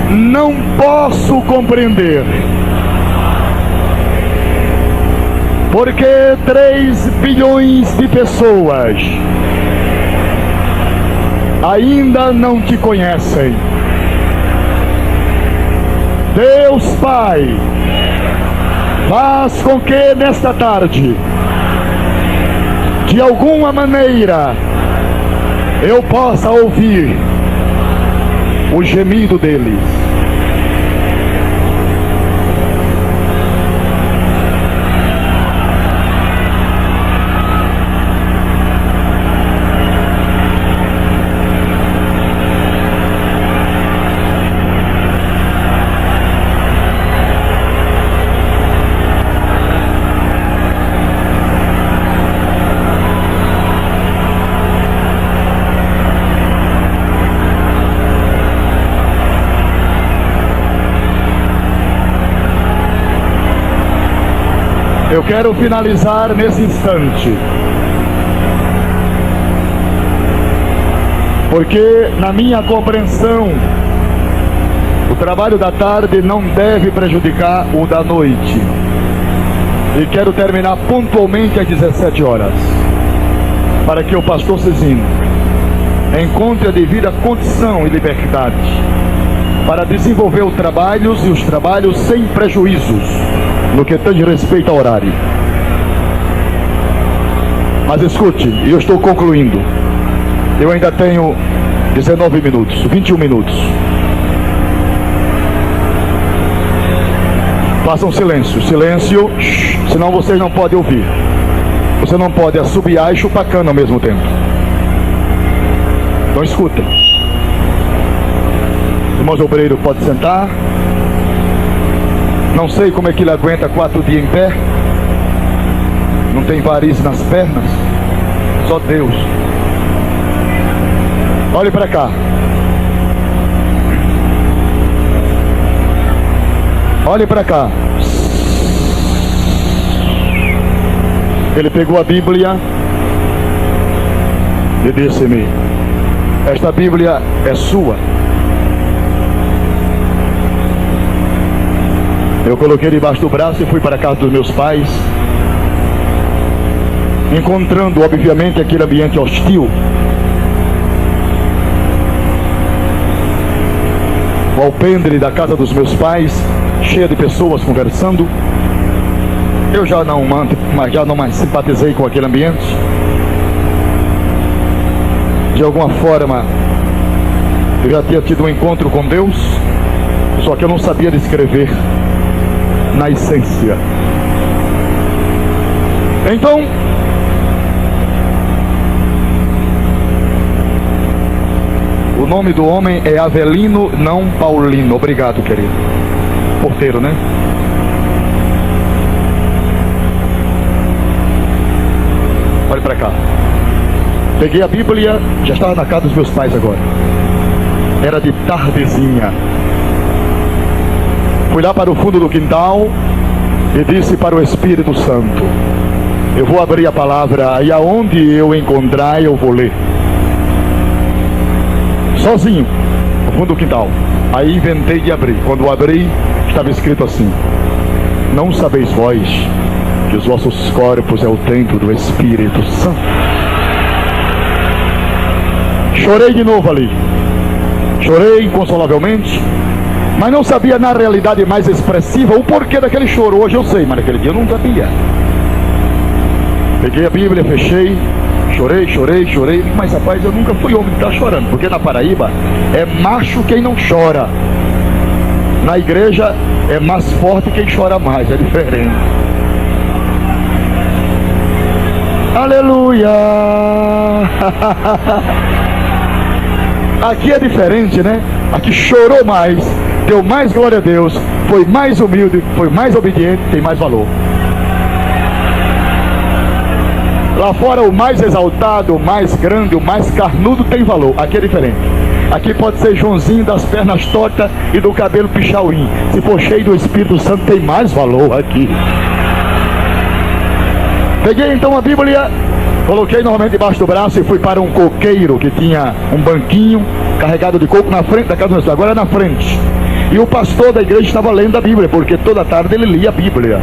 Speaker 1: não posso compreender porque 3 bilhões de pessoas ainda não te conhecem. Deus Pai, faz com que nesta tarde, de alguma maneira, eu possa ouvir o gemido deles. Eu quero finalizar nesse instante, porque na minha compreensão, o trabalho da tarde não deve prejudicar o da noite. E quero terminar pontualmente às 17 horas, para que o pastor Cezinho encontre a devida condição e liberdade para desenvolver os trabalhos sem prejuízos no que tange respeito ao horário. Mas escute, eu estou concluindo. Eu ainda tenho 19 minutos, 21 minutos. Façam silêncio, silêncio, senão vocês não podem ouvir. Você não pode assobiar e chupar cana ao mesmo tempo. Então escuta. Irmãos obreiros, pode sentar. Não sei como é que ele aguenta 4 dias em pé. Não tem varizes nas pernas. Só Deus. Olhe para cá. Olhe para cá. Ele pegou a Bíblia e disse-me: esta Bíblia é sua. Eu coloquei debaixo do braço e fui para a casa dos meus pais, encontrando obviamente aquele ambiente hostil. O alpendre da casa dos meus pais, cheia de pessoas conversando. Eu já não mais simpatizei com aquele ambiente. De alguma forma, eu já tinha tido um encontro com Deus, só que eu não sabia descrever na essência. Então, o nome do homem é Avelino, não Paulino. Obrigado, querido. Porteiro, né? Olha para cá. Peguei a Bíblia, já estava na casa dos meus pais agora. Era de tardezinha. Fui lá para o fundo do quintal e disse para o Espírito Santo: eu vou abrir a palavra e aonde eu encontrar eu vou ler. Sozinho, no fundo do quintal. Aí inventei de abrir. Quando abri, estava escrito assim: não sabeis vós que os vossos corpos é o templo do Espírito Santo? Chorei de novo ali. Chorei inconsolavelmente, mas não sabia na realidade mais expressiva o porquê daquele choro. Hoje eu sei, mas naquele dia eu não sabia. Peguei a Bíblia, fechei, chorei, mas rapaz, eu nunca fui homem que está chorando, porque na Paraíba é macho quem não chora. Na igreja é mais forte quem chora mais, é diferente. Aleluia! Aqui é diferente, né? Aqui chorou mais, deu mais glória a Deus, foi mais humilde, foi mais obediente, tem mais valor. Lá fora o mais exaltado, o mais grande, o mais carnudo tem valor. Aqui é diferente. Aqui pode ser Joãozinho das pernas tortas e do cabelo pichauim. Se for cheio do Espírito Santo, tem mais valor aqui. Peguei então a Bíblia, coloquei normalmente debaixo do braço e fui para um coqueiro que tinha um banquinho carregado de coco na frente da casa do meu. Agora é na frente. E o pastor da igreja estava lendo a Bíblia, porque toda tarde ele lia a Bíblia.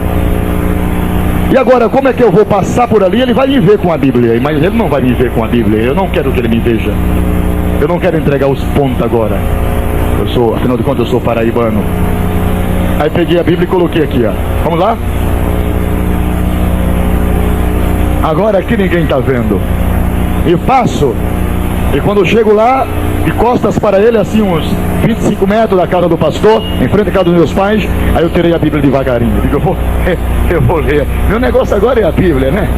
Speaker 1: E agora, como é que eu vou passar por ali? Ele vai me ver com a Bíblia, mas ele não vai me ver com a Bíblia. Eu não quero que ele me veja. Eu não quero entregar os pontos agora. Afinal de contas, eu sou paraibano. Aí peguei a Bíblia e coloquei aqui, ó. Vamos lá? Agora aqui ninguém está vendo. E passo. E quando eu chego lá, de costas para ele, assim uns 25 metros da casa do pastor, em frente à casa dos meus pais, aí eu tirei a Bíblia devagarinho. Digo, eu vou ler. Meu negócio agora é a Bíblia, né?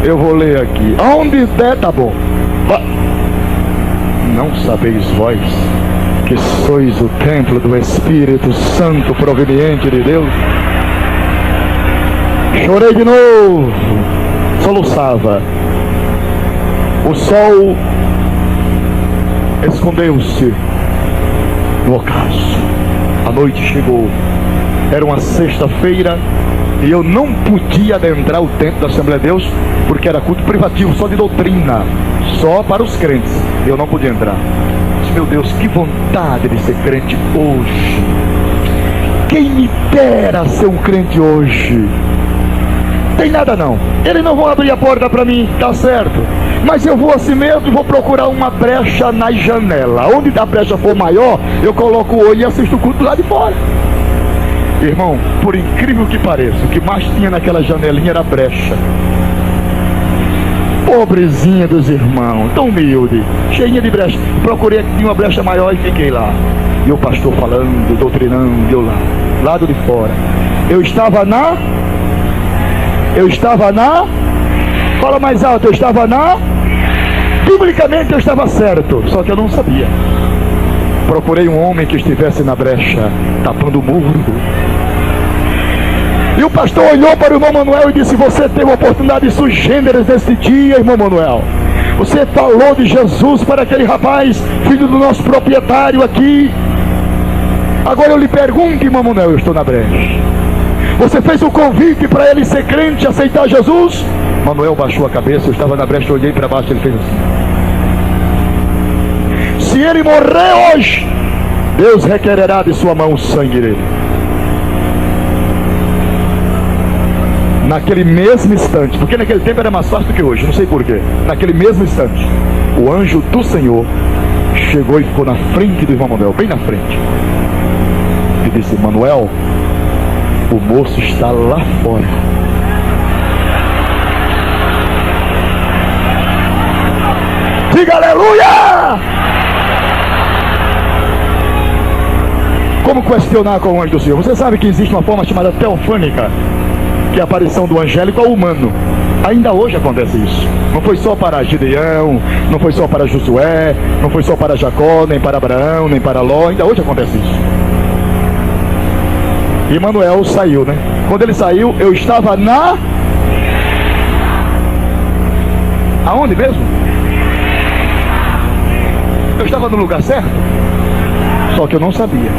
Speaker 1: Eu vou ler aqui. Onde der, tá bom. Não sabeis vós que sois o templo do Espírito Santo proveniente de Deus? Chorei de novo, soluçava. O sol escondeu-se no ocaso. A noite chegou. Era uma sexta-feira e eu não podia adentrar o templo da Assembleia de Deus, porque era culto privativo, só de doutrina, só para os crentes. Eu não podia entrar. Disse, meu Deus, que vontade de ser crente hoje. Quem me dera ser um crente hoje. Tem nada não. Eles não vão abrir a porta para mim, tá certo. Mas eu vou assim mesmo e vou procurar uma brecha na janela. Onde a brecha for maior, eu coloco o olho e assisto o culto lá de fora. Irmão, por incrível que pareça, o que mais tinha naquela janelinha era brecha. Pobrezinha dos irmãos, tão humilde, cheinha de brecha. Procurei aqui, tinha uma brecha maior e fiquei lá. E o pastor falando, doutrinando, eu lá, lado de fora. Eu estava na... Fala mais alto, eu estava na... Biblicamente eu estava certo, só que eu não sabia. Procurei um homem que estivesse na brecha, tapando o muro. E o pastor olhou para o irmão Manuel e disse, você teve oportunidades sui generis nesse dia, irmão Manuel. Você falou de Jesus para aquele rapaz, filho do nosso proprietário aqui. Agora eu lhe pergunto, irmão Manuel, eu estou na brecha. Você fez o convite para ele ser crente, aceitar Jesus? Manuel baixou a cabeça, eu estava na brecha, eu olhei para baixo, ele fez assim. Se ele morrer hoje, Deus requererá de sua mão o sangue dele. Naquele mesmo instante, porque naquele tempo era mais fácil do que hoje, não sei porquê. Naquele mesmo instante, o anjo do Senhor chegou e ficou na frente do irmão Manuel, bem na frente. E disse, Manuel, o moço está lá fora. Diga aleluia! Como questionar com o anjo do Senhor? Você sabe que existe uma forma chamada teofânica, que é a aparição do angélico ao humano. Ainda hoje acontece isso. Não foi só para Gideão, não foi só para Josué, não foi só para Jacó, nem para Abraão, nem para Ló. Ainda hoje acontece isso. E Manuel saiu, né? Quando ele saiu, eu estava na... Aonde mesmo? Eu estava no lugar certo? Só que eu não sabia.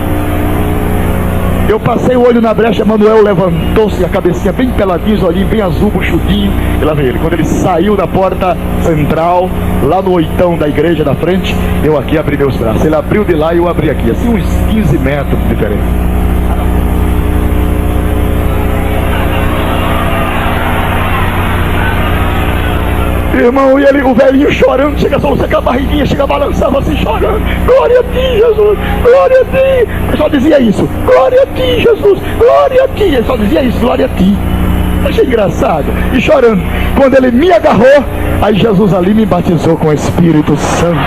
Speaker 1: Eu passei o olho na brecha, Manuel levantou-se, a cabecinha bem peladinha, os olhinhos bem azul, buchudinho. E lá veio ele. Quando ele saiu da porta central, lá no oitão da igreja da frente, eu aqui abri meus braços. Ele abriu de lá e eu abri aqui, assim uns 15 metros de diferença. Irmão, e ele, o velhinho chorando, chega só com a barriguinha, chega balançava assim, chorando. Glória a ti, Jesus, glória a ti. Ele só dizia isso, glória a ti, Jesus, glória a ti. Ele só dizia isso, glória a ti. Achei engraçado, e chorando. Quando ele me agarrou, aí Jesus ali me batizou com o Espírito Santo.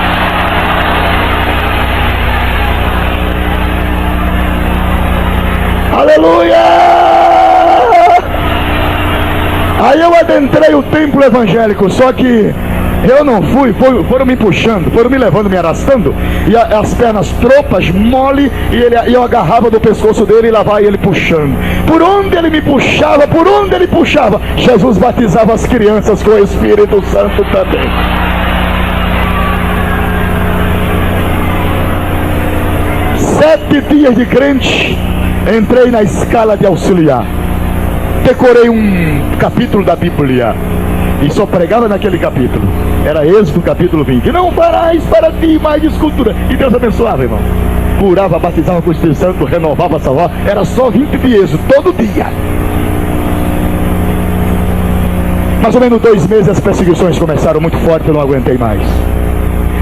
Speaker 1: Aleluia! Aí eu adentrei o templo evangélico, só que Eu não fui, foram me puxando, foram me levando, me arrastando, e as pernas tropas, mole, e eu agarrava do pescoço dele e lá vai ele puxando. Por onde ele me puxava, Jesus batizava as crianças com o Espírito Santo também. Sete dias de crente, entrei na escala de auxiliar, decorei um capítulo da Bíblia e só pregava naquele capítulo. Era Êxodo capítulo 20. Não farás para ti mais escultura. E Deus abençoava, irmão. Curava, batizava com o Espírito Santo, renovava, salvava. Era só 20 de Êxodo, todo dia. Mais ou menos 2 meses as perseguições começaram muito forte, eu não aguentei mais.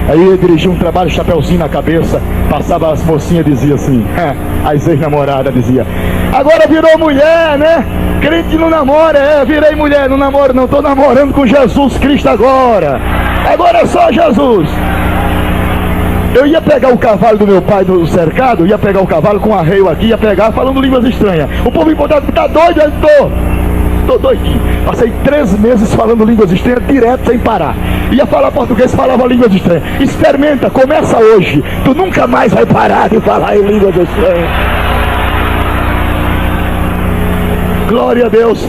Speaker 1: Aí eu dirigi um trabalho, chapéuzinho na cabeça, passava as mocinhas e dizia assim, as ex-namoradas dizia, agora virou mulher, né? Crente não namora, virei mulher, não namoro não, estou namorando com Jesus Cristo agora é só Jesus. Eu ia pegar o cavalo do meu pai no cercado, ia pegar o cavalo com arreio aqui, ia pegar falando línguas estranhas. O povo importado, tá doido? Eu estou doidinho. Passei 3 meses falando línguas estranhas direto, sem parar. Ia falar português, falava línguas estranhas. Experimenta, começa hoje. Tu nunca mais vai parar de falar em línguas estranhas. Glória a Deus.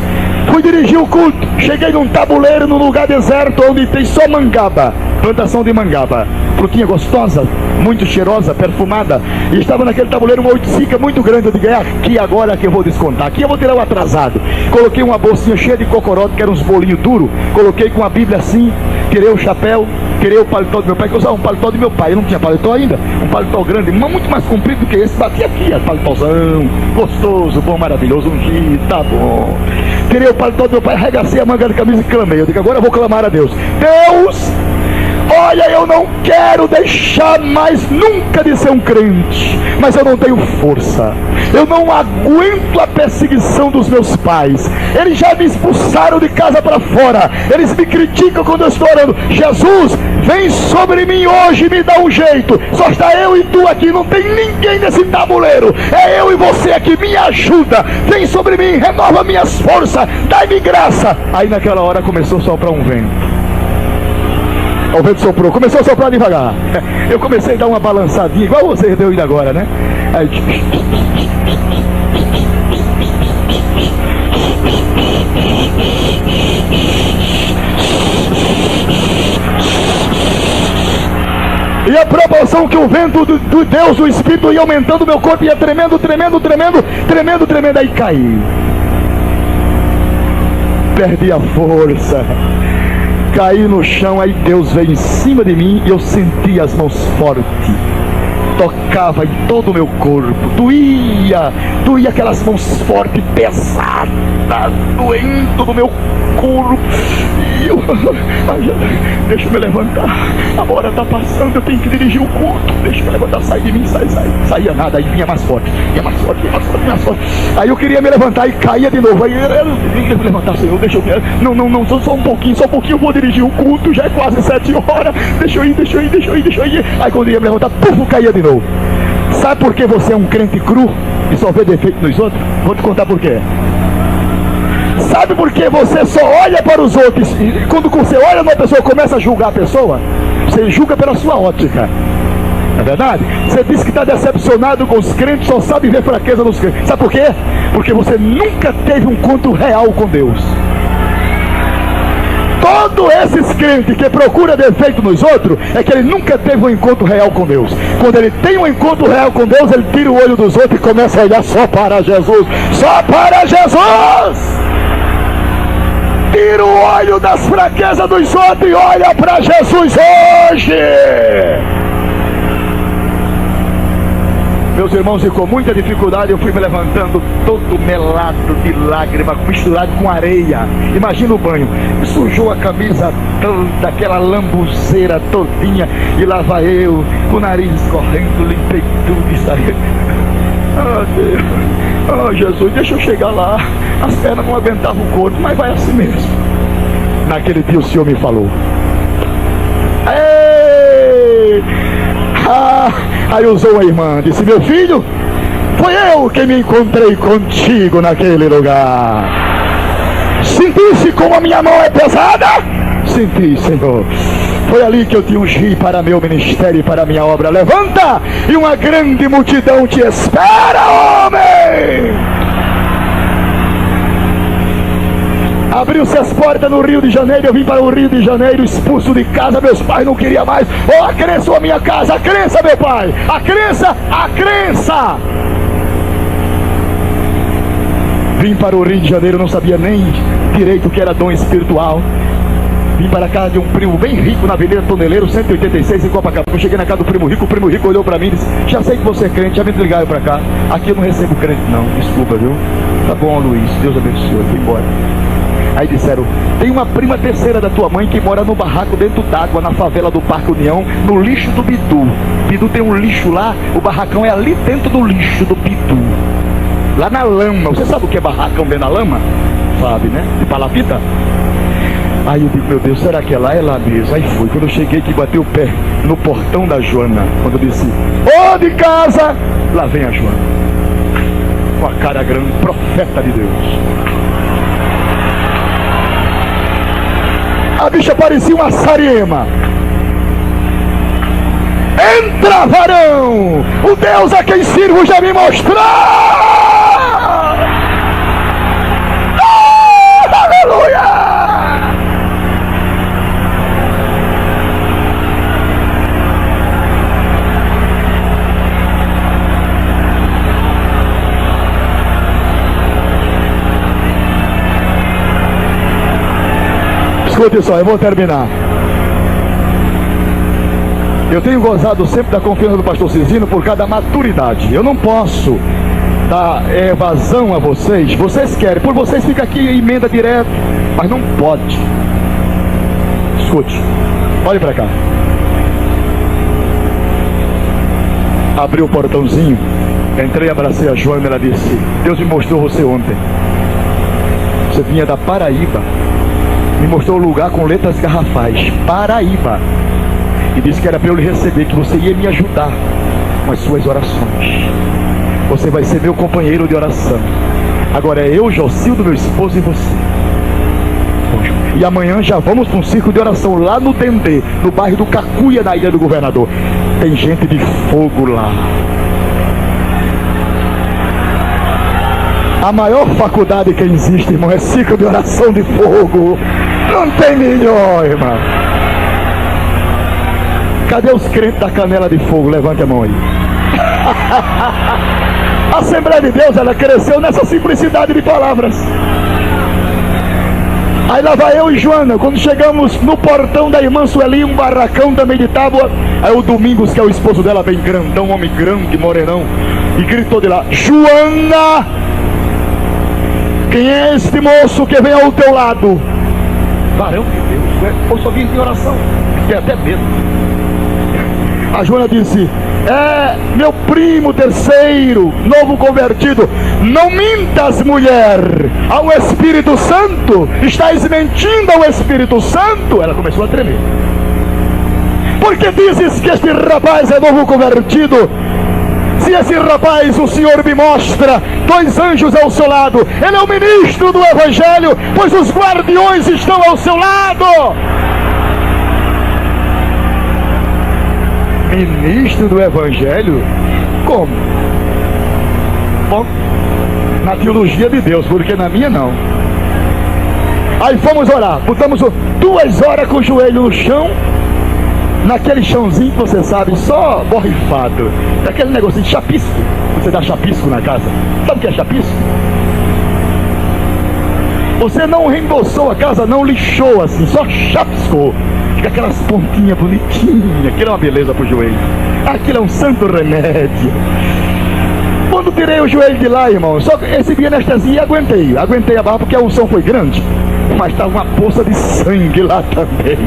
Speaker 1: Fui dirigir o culto. Cheguei num tabuleiro, num lugar deserto, onde tem só mangaba. Plantação de mangaba. Frutinha gostosa, muito cheirosa, perfumada. E estava naquele tabuleiro uma oiticica muito grande. Eu digo, é aqui agora que eu vou descontar. Aqui eu vou tirar o atrasado. Coloquei uma bolsinha cheia de cocorote, que eram uns bolinhos duros. Coloquei com a Bíblia assim. Tirei o chapéu, tirei o paletó do meu pai, que eu usava um paletó do meu pai. Eu não tinha paletó ainda. Um paletó grande, muito mais comprido do que esse. Bati aqui, paletózão, gostoso, bom, maravilhoso, ungido, tá bom. Tirei o paletó do meu pai, arregacei a manga de camisa e clamei. Eu digo, agora eu vou clamar a Deus. Deus, olha, eu não quero deixar mais nunca de ser um crente, mas eu não tenho força. Eu não aguento a perseguição dos meus pais. Eles já me expulsaram de casa para fora. Eles me criticam quando eu estou orando. Jesus, vem sobre mim hoje e me dá um jeito. Só está eu e tu aqui, não tem ninguém nesse tabuleiro. É eu e você aqui, me ajuda. Vem sobre mim, renova minhas forças, dai-me graça. Aí naquela hora começou a soprar um vento. O vento soprou, começou a soprar devagar. Eu comecei a dar uma balançadinha, igual você deu ainda agora, né? Aí... E a proporção que o vento do Deus, do Espírito, ia aumentando, meu corpo ia tremendo, aí caí. Perdi a força. Caí no chão, aí Deus veio em cima de mim e eu senti as mãos fortes. Tocava em todo o meu corpo. Doía aquelas mãos fortes, pesadas, doendo no meu corpo. E eu, deixa eu me levantar. A hora está passando, eu tenho que dirigir o culto. Deixa eu me levantar, sai de mim, sai. Saía nada, aí vinha mais forte. Aí eu queria me levantar e caía de novo. Aí eu me levantar, Senhor, deixa eu ver. Não, só um pouquinho, eu vou dirigir o culto. Já é quase 7 horas. Deixa eu ir. Aí quando eu ia me levantar, caía de novo. Sabe por que você é um crente cru e só vê defeito nos outros? Vou te contar por quê. Sabe por que você só olha para os outros e quando você olha numa pessoa começa a julgar a pessoa? Você julga pela sua ótica. É verdade? Você diz que está decepcionado com os crentes, só sabe ver fraqueza nos crentes. Sabe por quê? Porque você nunca teve um encontro real com Deus. Todos esses crentes que procuram defeito nos outros, é que ele nunca teve um encontro real com Deus. Quando ele tem um encontro real com Deus, ele tira o olho dos outros e começa a olhar só para Jesus. Só para Jesus! Tira o olho das fraquezas dos outros e olha para Jesus hoje! Meus irmãos, e com muita dificuldade eu fui me levantando todo melado de lágrima, misturado com areia. Imagina o banho, sujou a camisa toda, aquela lambuceira todinha. E lá vai eu, com o nariz escorrendo, limpei tudo e saí. Deus, Jesus, deixa eu chegar lá. As pernas não aguentavam o corpo, mas vai assim mesmo. Naquele dia o Senhor me falou. Ei! Aí usou a irmã, disse, meu filho, foi eu que me encontrei contigo naquele lugar. Sentisse como a minha mão é pesada? Senti, Senhor. Foi ali que eu te ungi para meu ministério e para minha obra. Levanta, e uma grande multidão te espera, homem. Abriu-se as portas no Rio de Janeiro. Eu vim para o Rio de Janeiro, expulso de casa. Meus pais não queriam mais. Oh, a crença, a minha casa, a crença, meu pai. A crença, a crença. Vim para o Rio de Janeiro, não sabia nem direito o que era dom espiritual. Vim para a casa de um primo bem rico na Avenida Toneleiro, 186 em Copacabana. Eu cheguei na casa do primo rico, o primo rico olhou para mim e disse: já sei que você é crente, já me ligaram para cá. Aqui eu não recebo crente não, desculpa, viu? Tá bom, Luiz, Deus abençoe, fui embora. Aí disseram: tem uma prima terceira da tua mãe que mora no barraco dentro d'água, na favela do Parque União, no lixo do Bidu. Bidu tem um lixo lá, o barracão é ali dentro do lixo do Bidu. Lá na lama. Você sabe o que é barracão dentro da lama? Sabe, né? De palapita. Aí eu digo: meu Deus, será que é lá? É lá mesmo. Aí fui. Quando eu cheguei aqui, bati o pé no portão da Joana. Quando eu disse: ô de casa, lá vem a Joana, com a cara grande, profeta de Deus. A bicha parecia uma sariema. Entra, varão, o Deus a quem sirvo já me mostrou. Aleluia! Escute só, eu vou terminar. Eu tenho gozado sempre da confiança do pastor Cisino por causa da maturidade. Eu não posso dar evasão a vocês. Vocês querem, por vocês fica aqui e emenda direto, mas não pode. Escute, olhe para cá. Abri o portãozinho, entrei, abracei a Joana e ela disse: Deus me mostrou você ontem. Você vinha da Paraíba. Me mostrou o lugar com letras garrafais, Paraíba, e disse que era para eu lhe receber, que você ia me ajudar com as suas orações. Você vai ser meu companheiro de oração. Agora é eu, Jocildo, meu esposo, e você. E amanhã já vamos para um círculo de oração lá no Dendê, no bairro do Cacuia, na Ilha do Governador. Tem gente de fogo lá. A maior faculdade que existe, irmão, é ciclo de oração de fogo. Não tem melhor, irmão. Cadê os crentes da canela de fogo? Levante a mão aí. A Assembleia de Deus, ela cresceu nessa simplicidade de palavras. Aí lá vai eu e Joana. Quando chegamos no portão da irmã Sueli, um barracão também de tábua. Aí o Domingos, que é o esposo dela, bem grandão, homem grande, morenão, e gritou de lá: Joana, quem é este moço que vem ao teu lado? Varão de Deus, eu só vim de oração, fiquei até medo. A Joana disse: é meu primo terceiro, novo convertido. Não mintas, mulher, ao Espírito Santo. Estás mentindo ao Espírito Santo. Ela começou a tremer. Por que dizes que este rapaz é novo convertido? Se esse rapaz, o Senhor me mostra 2 anjos ao seu lado, ele é o ministro do Evangelho, pois os guardiões estão ao seu lado. Ministro do Evangelho? Como? Bom, na teologia de Deus, porque na minha não. Aí fomos orar, botamos 2 horas com o joelho no chão, naquele chãozinho que você sabe, só borrifado, daquele negocinho de chapisco. Você dá chapisco na casa, sabe o que é chapisco? Você não reembolsou a casa, não lixou assim, só chapiscou. Fica aquelas pontinhas bonitinhas. Aquilo é uma beleza pro joelho. Aquilo é um santo remédio. Quando tirei o joelho de lá, irmão, só recebi anestesia e aguentei a barra porque a unção foi grande, mas estava uma poça de sangue lá também.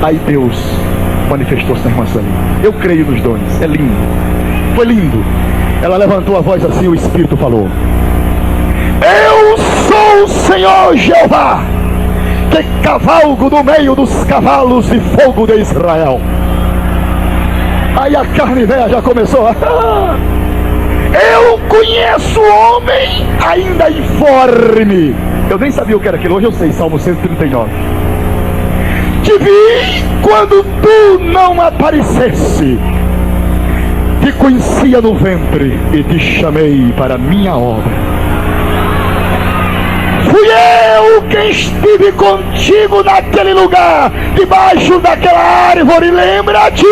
Speaker 1: Aí Deus manifestou-se na irmã Sueli. Eu creio nos dons, é lindo, foi lindo. Ela levantou a voz assim, o Espírito falou: eu sou o Senhor Jeová, que cavalgo no meio dos cavalos de fogo de Israel. Aí a carne velha já começou a... eu conheço o homem ainda informe. Eu nem sabia o que era aquilo, hoje eu sei, Salmo 139. Te vi quando tu não aparecesse. Te conhecia no ventre e te chamei para a minha obra. Fui eu quem estive contigo naquele lugar, debaixo daquela árvore, lembra-te.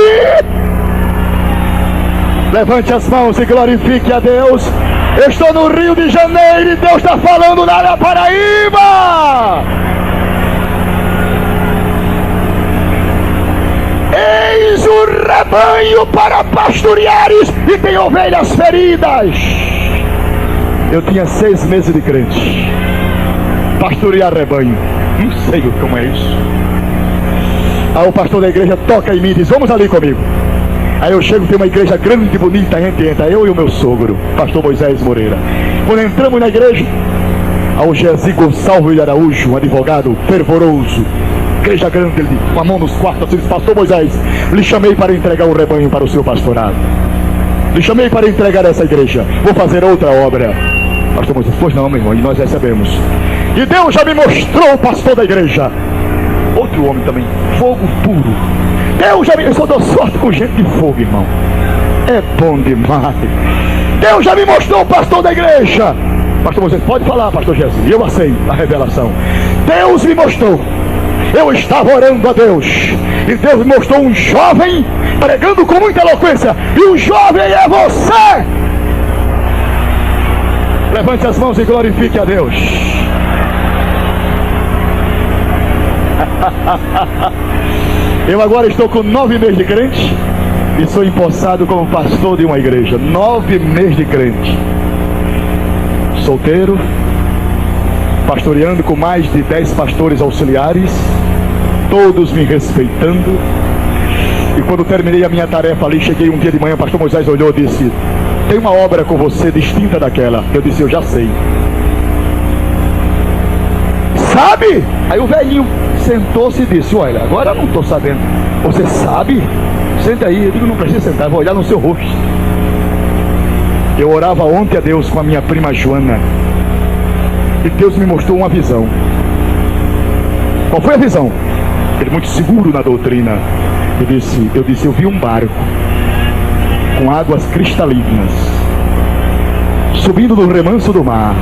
Speaker 1: Levante as mãos e glorifique a Deus. Eu estou no Rio de Janeiro e Deus está falando na Paraíba. Eis o rebanho para pastoreares e tem ovelhas feridas. Eu tinha 6 meses de crente. Pastorear rebanho, não sei como é isso. Aí o pastor da igreja toca em mim e diz: vamos ali comigo. Aí eu chego, tem uma igreja grande e bonita, a gente entra, eu e o meu sogro, pastor Moisés Moreira. Quando entramos na igreja, ao Gesi Gonçalves de Araújo, um advogado fervoroso, igreja grande, ele com a mão nos quartos, ele disse: pastor Moisés, lhe chamei para entregar o rebanho para o seu pastorado. Lhe chamei para entregar essa igreja, vou fazer outra obra. Pastor Moisés: pois não, meu irmão, e nós recebemos. E Deus já me mostrou o pastor da igreja, outro homem também, fogo puro. Deus já me... Eu só dou sorte com gente de fogo, irmão. É bom demais. Deus já me mostrou o pastor da igreja. Pastor Moisés: pode falar, pastor Jesus. E eu aceito a revelação. Deus me mostrou. Eu estava orando a Deus, e Deus me mostrou um jovem pregando com muita eloquência. E o jovem é você. Levante as mãos e glorifique a Deus. Eu agora estou com 9 meses de crente e sou empossado como pastor de uma igreja. 9 meses de crente. Solteiro, pastoreando com mais de 10 pastores auxiliares, todos me respeitando. E quando terminei a minha tarefa ali, cheguei um dia de manhã, o pastor Moisés olhou e disse: tem uma obra com você distinta daquela. Eu disse: eu já sei. Sabe? Aí o velhinho sentou-se e disse: olha, agora eu não estou sabendo. Você sabe? Senta aí. Eu digo: não precisa sentar, vou olhar no seu rosto. Eu orava ontem a Deus com a minha prima Joana, e Deus me mostrou uma visão. Qual foi a visão? Ele muito seguro na doutrina. Eu disse: eu vi um barco com águas cristalinas subindo no remanso do mar.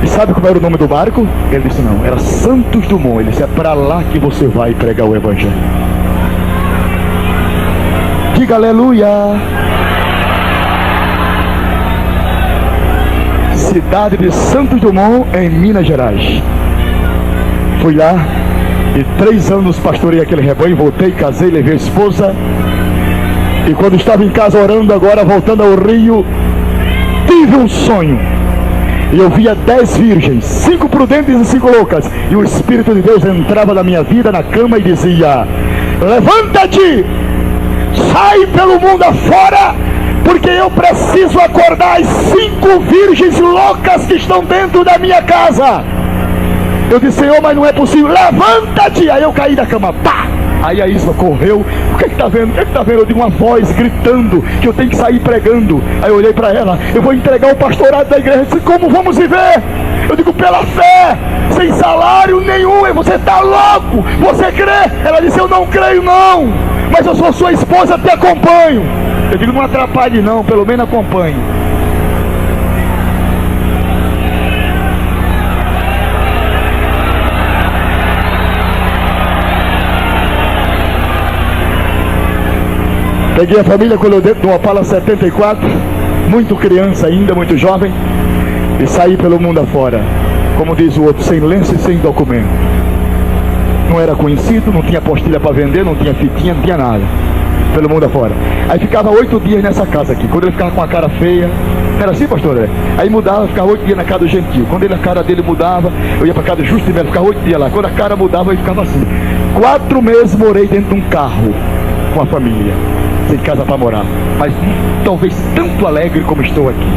Speaker 1: E sabe como era o nome do barco? Ele disse: não, era Santos Dumont. Ele disse: é para lá que você vai pregar o evangelho. Diga aleluia. Cidade de Santos Dumont, em Minas Gerais. Fui lá e 3 anos pastorei aquele rebanho. Voltei, casei, levei a esposa. E quando estava em casa orando, agora voltando ao Rio, tive um sonho. E eu via 10 virgens, 5 prudentes e 5 loucas. E o Espírito de Deus entrava na minha vida, na cama, e dizia: levanta-te, sai pelo mundo afora, porque eu preciso acordar as 5 virgens loucas que estão dentro da minha casa. Eu disse: Senhor, mas não é possível. Levanta-te. Aí eu caí da cama, pá! Aí a Isma correu. O que é que está vendo? O que é que está vendo? Eu digo: uma voz gritando que eu tenho que sair pregando. Aí eu olhei para ela: eu vou entregar o pastorado da igreja. Eu disse: como vamos viver? Eu digo: pela fé, sem salário nenhum. E você está louco? Você crê? Ela disse: eu não creio não, mas eu sou sua esposa, te acompanho. Eu digo: não atrapalhe não, pelo menos acompanhe. Peguei a família quando eu dentro de uma Opala 74, muito criança ainda, muito jovem, e saí pelo mundo afora, como diz o outro, sem lenço e sem documento. Não era conhecido, não tinha apostila para vender, não tinha fitinha, não tinha nada. Pelo mundo afora. Aí ficava 8 dias nessa casa aqui. Quando ele ficava com a cara feia, era assim, pastor? Aí mudava, ficava 8 dias na casa do Gentil. Quando a cara dele mudava, eu ia para casa do Justo e Melo, ficava 8 dias lá. Quando a cara mudava, eu ficava assim. 4 meses morei dentro de um carro com a família, sem casa para morar, mas talvez tanto alegre como estou aqui.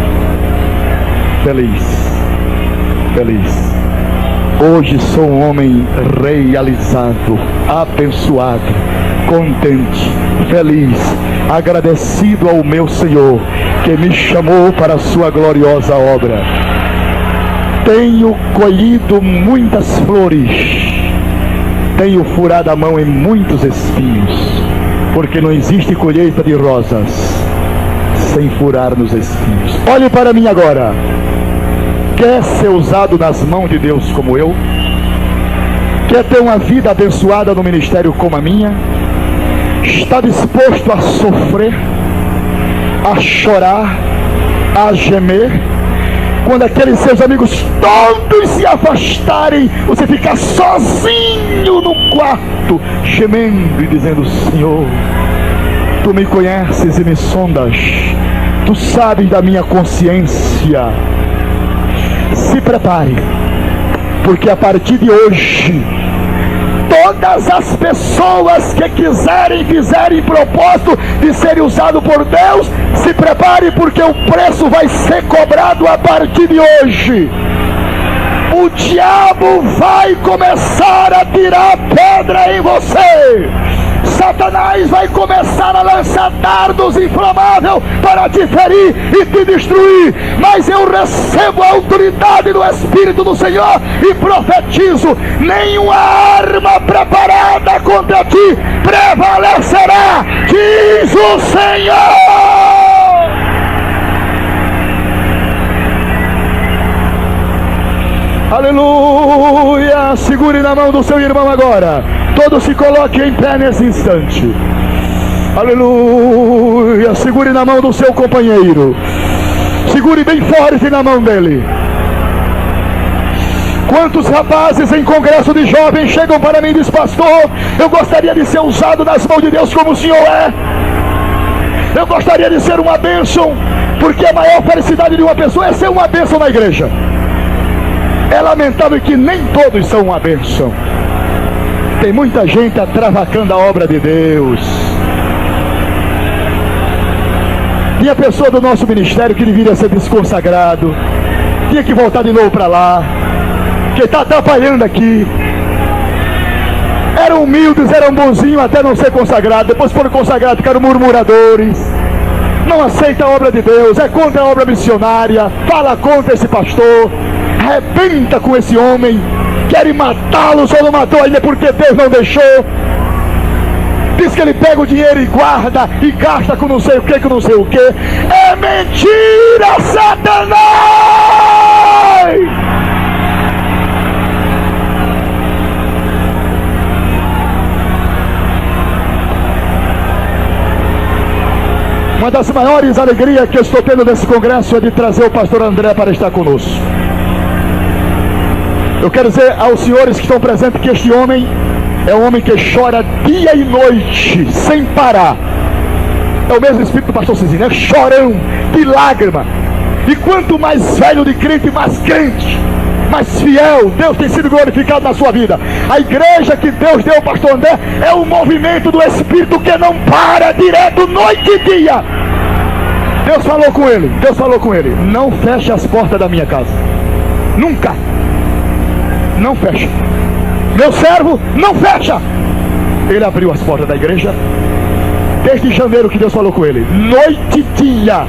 Speaker 1: Feliz. Hoje sou um homem realizado, abençoado, contente, feliz, agradecido ao meu Senhor, que me chamou para a sua gloriosa obra. Tenho colhido muitas flores, tenho furado a mão em muitos espinhos, porque não existe colheita de rosas sem furar nos espinhos. Olhe para mim agora. Quer ser usado nas mãos de Deus como eu? Quer ter uma vida abençoada no ministério como a minha? Está disposto a sofrer, a chorar, a gemer? Quando aqueles seus amigos todos se afastarem, você ficar sozinho no quarto, gemendo e dizendo: Senhor, Tu me conheces e me sondas, Tu sabes da minha consciência. Se prepare, porque a partir de hoje, todas as pessoas que fizerem propósito de serem usados por Deus, se prepare, porque o preço vai ser cobrado a partir de hoje. O diabo vai começar a tirar pedra em você. Satanás vai começar a lançar dardos inflamáveis para te ferir e te destruir. Mas eu recebo a autoridade do Espírito do Senhor e profetizo: nenhuma arma preparada contra ti prevalecerá, diz o Senhor. Aleluia! Segure na mão do seu irmão agora. Todos se coloquem em pé nesse instante. Aleluia! Segure na mão do seu companheiro. Segure bem forte na mão dele. Quantos rapazes em congresso de jovens chegam para mim e dizem: pastor, eu gostaria de ser usado nas mãos de Deus como o senhor é. Eu gostaria de ser uma bênção, porque a maior felicidade de uma pessoa é ser uma bênção na igreja. É lamentável que nem todos são uma bênção. Tem muita gente atravacando a obra de Deus. Tinha pessoa do nosso ministério que deveria ser desconsagrado, tinha que voltar de novo para lá, que está atrapalhando aqui. Eram humildes, eram bonzinhos até não ser consagrado. Depois foram consagrados, ficaram murmuradores. Não aceita a obra de Deus, é contra a obra missionária, fala contra esse pastor, arrebenta com esse homem, querem matá-lo, só não matou ainda porque Deus não deixou. Diz que ele pega o dinheiro e guarda e gasta com não sei o que, com não sei o que. É mentira, Satanás! Uma das maiores alegrias que eu estou tendo nesse congresso é de trazer o pastor André para estar conosco. Eu quero dizer aos senhores que estão presentes que este homem é um homem que chora dia e noite, sem parar. É o mesmo espírito do pastor Cizinho, é chorão de lágrima. E quanto mais velho de crente, mais crente, mais fiel, Deus tem sido glorificado na sua vida. A igreja que Deus deu ao pastor André é um movimento do Espírito que não para, direto, noite e dia. Deus falou com ele, não feche as portas da minha casa, nunca, não fecha. Meu servo, não fecha. Ele abriu as portas da igreja, desde janeiro que Deus falou com ele, noite e dia,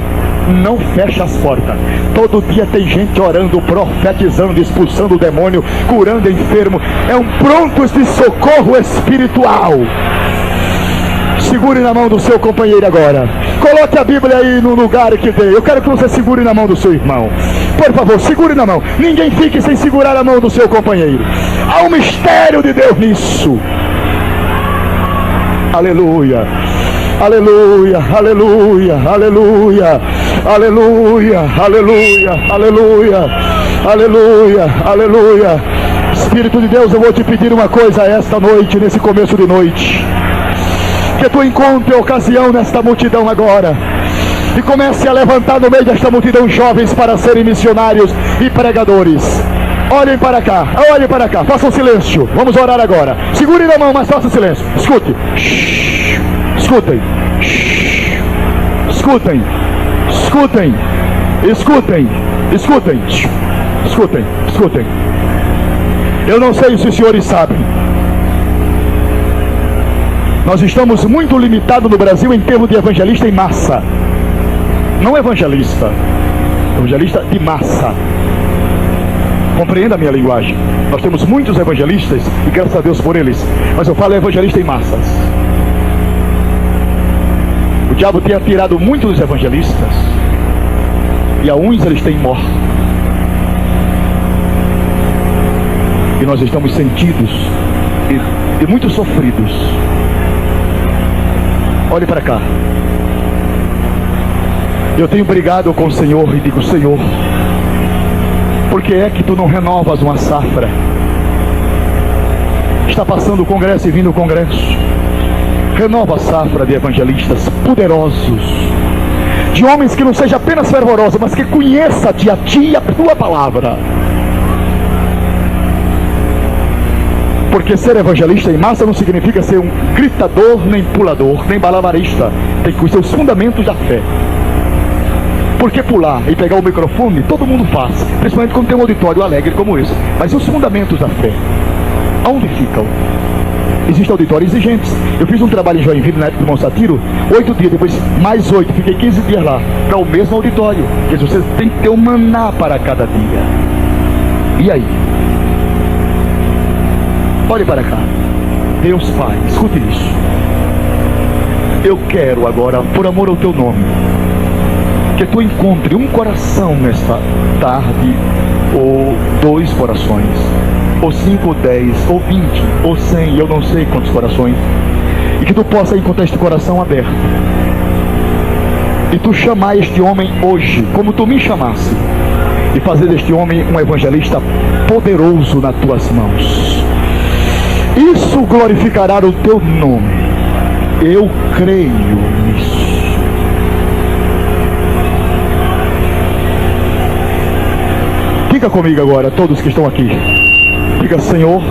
Speaker 1: não fecha as portas. Todo dia tem gente orando, profetizando, expulsando o demônio, curando enfermo. É um pronto de socorro espiritual. Segure na mão do seu companheiro agora. Coloque a Bíblia aí no lugar que dei. Eu quero que você segure na mão do seu irmão. Por favor, segure na mão. Ninguém fique sem segurar a mão do seu companheiro. Há um mistério de Deus nisso. Aleluia. Aleluia, aleluia, aleluia, aleluia, aleluia, aleluia, aleluia, aleluia. Espírito de Deus, eu vou te pedir uma coisa esta noite, nesse começo de noite. Que tu encontre ocasião nesta multidão agora e comece a levantar no meio desta multidão jovens para serem missionários e pregadores. Olhem para cá, façam silêncio. Vamos orar agora. Segure na mão, mas façam silêncio. Escute. Escutem. Escutem. Escutem. Escutem. Escutem. Escutem. Escutem. Eu não sei se os senhores sabem. Nós estamos muito limitados no Brasil em termos de evangelista em massa. Não evangelista. Evangelista de massa. Compreenda a minha linguagem. Nós temos muitos evangelistas e graças a Deus por eles, mas eu falo evangelista em massas. O diabo tem atirado muitos dos evangelistas e a uns eles têm morto. E nós estamos sentidos e muito sofridos. Olhe para cá. Eu tenho brigado com o Senhor e digo: Senhor, por que é que tu não renovas uma safra? Está passando o congresso e vindo o congresso. Renova a safra de evangelistas poderosos, de homens que não seja apenas fervorosos, mas que conheça-te a ti e a tua palavra. Porque ser evangelista em massa não significa ser um gritador, nem pulador, nem balabarista. Tem que conhecer os fundamentos da fé. Porque pular e pegar o microfone, todo mundo faz, principalmente quando tem um auditório alegre como esse. Mas os fundamentos da fé, aonde ficam? Existem auditórios exigentes. Eu fiz um trabalho em Joinville, na época do Monsatiro, 8 dias, depois mais 8, fiquei 15 dias lá, para o mesmo auditório. Porque você tem que ter um maná para cada dia. E aí? Olhe para cá. Deus Pai, escute isso. Eu quero agora, por amor ao teu nome, que tu encontre um coração nesta tarde, ou 2 corações, ou 5, ou 10, ou 20, ou 100, eu não sei quantos corações, e que tu possa encontrar este coração aberto, e tu chamar este homem hoje, como tu me chamasse, e fazer deste homem um evangelista poderoso nas tuas mãos. Isso glorificará o teu nome. Eu creio nisso. Fica comigo agora, todos que estão aqui. Diga: Senhor,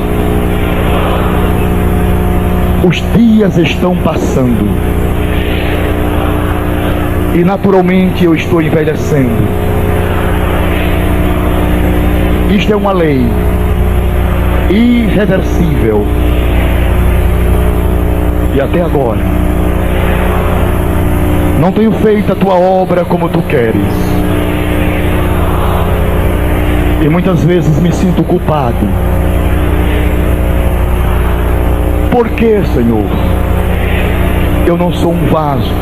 Speaker 1: os dias estão passando e naturalmente eu estou envelhecendo. Isto é uma lei irreversível. E até agora não tenho feito a tua obra como tu queres. E muitas vezes me sinto culpado. Por que, Senhor? Eu não sou um vaso,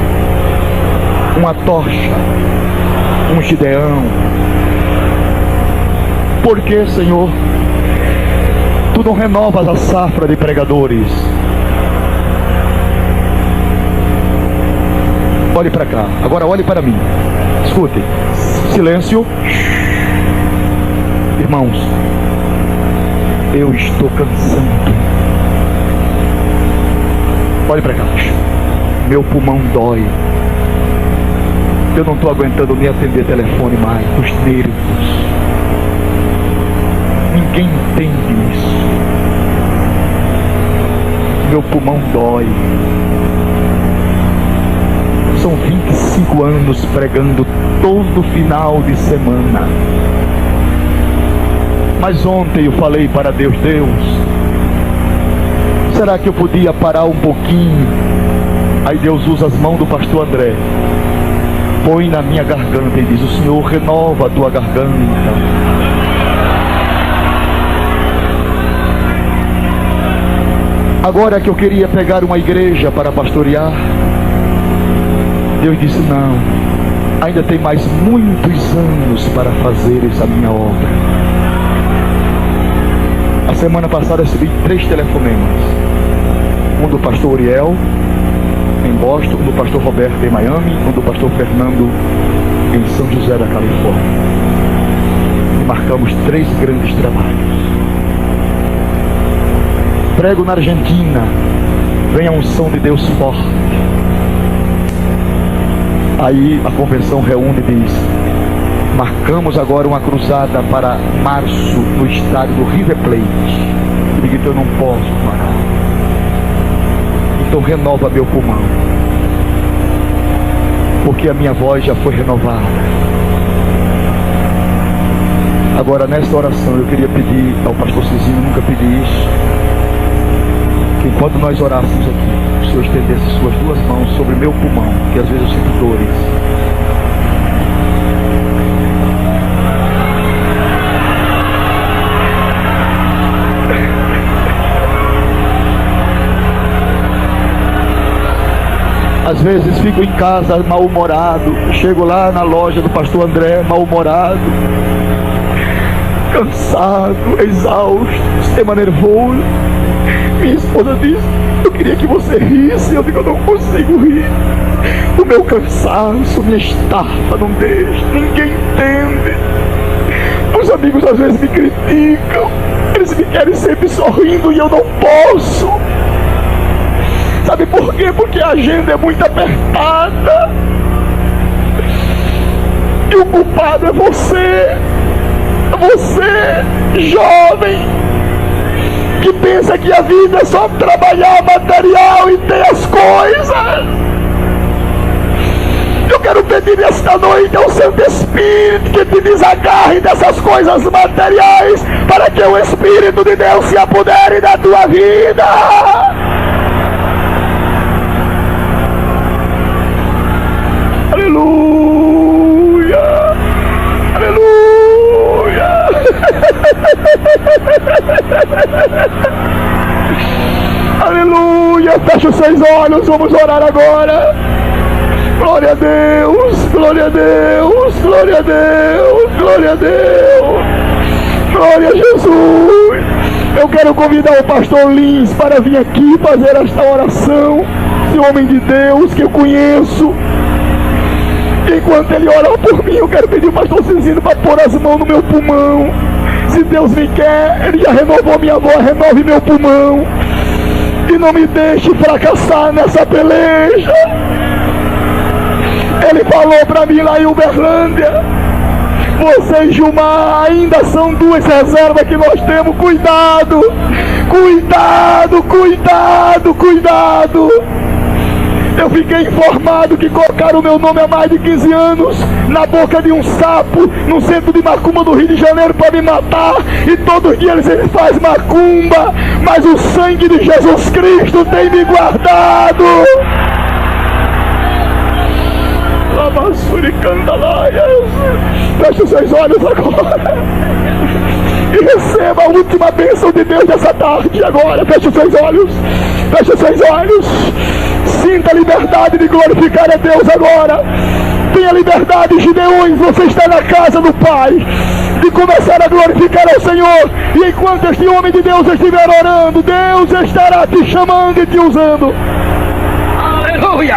Speaker 1: uma tocha, um Gideão. Por que, Senhor, tu não renovas a safra de pregadores? Olhe para cá, agora olhe para mim. Escute, silêncio. Irmãos, eu estou cansando. Olhe para cá. Meu pulmão dói. Eu não estou aguentando nem atender telefone mais. Os nervos. Ninguém entende isso. Meu pulmão dói. São 25 anos pregando todo final de semana. Mas ontem eu falei para Deus: Deus, será que eu podia parar um pouquinho? Aí Deus usa as mãos do pastor André, põe na minha garganta e diz: o Senhor renova a tua garganta. Agora que eu queria pegar uma igreja para pastorear, Deus disse: não, ainda tem mais muitos anos para fazer essa minha obra. A semana passada eu recebi 3 telefonemas. Um do pastor Uriel em Boston, um do pastor Roberto em Miami, um do pastor Fernando em São José da Califórnia. E marcamos 3 grandes trabalhos. Prego na Argentina, vem a unção de Deus forte. Aí a convenção reúne e diz: marcamos agora uma cruzada para março no estádio do River Plate. Eu digo: então eu não posso parar. Então renova meu pulmão, porque a minha voz já foi renovada. Agora nesta oração eu queria pedir ao pastor Cizinho, nunca pedi isso, que enquanto nós orássemos aqui, o Senhor estendesse suas 2 mãos sobre meu pulmão, que às vezes eu sinto dores. Às vezes fico em casa mal-humorado, chego lá na loja do pastor André mal-humorado, cansado, exausto, sistema nervoso. Minha esposa diz: eu queria que você risse. Eu digo: eu não consigo rir. O meu cansaço, minha estafa não deixa, ninguém entende. Os amigos às vezes me criticam, eles me querem sempre sorrindo e eu não posso. Sabe por quê? Porque a agenda é muito apertada. E o culpado é você. Você, jovem, que pensa que a vida é só trabalhar material e ter as coisas. Eu quero pedir esta noite ao Santo Espírito que te desagarre dessas coisas materiais, para que o Espírito de Deus se apodere da tua vida. Aleluia, aleluia. Aleluia. Feche os seus olhos, vamos orar agora. Glória a Deus, glória a Deus, glória a Deus, glória a Deus, glória a Jesus. Eu quero convidar o pastor Lins para vir aqui fazer esta oração. Esse homem de Deus que eu conheço. Enquanto ele ora por mim, eu quero pedir o pastor Cinzino para pôr as mãos no meu pulmão. Se Deus me quer, ele já renovou minha voz, renove meu pulmão. E não me deixe fracassar nessa peleja. Ele falou para mim lá em Uberlândia: você e Gilmar ainda são duas reservas que nós temos. Cuidado, cuidado, cuidado, cuidado. Eu fiquei informado que colocaram o meu nome há mais de 15 anos na boca de um sapo no centro de Macumba do Rio de Janeiro para me matar. E todos os dias eles fazem macumba, mas o sangue de Jesus Cristo tem me guardado. Feche os seus olhos agora e receba a última bênção de Deus dessa tarde agora. Feche os seus olhos, feche os seus olhos. Sinta a liberdade de glorificar a Deus agora. Tenha liberdade, Gideões, você está na casa do Pai, de começar a glorificar ao Senhor. E enquanto este homem de Deus estiver orando, Deus estará te chamando e te usando.
Speaker 2: Aleluia!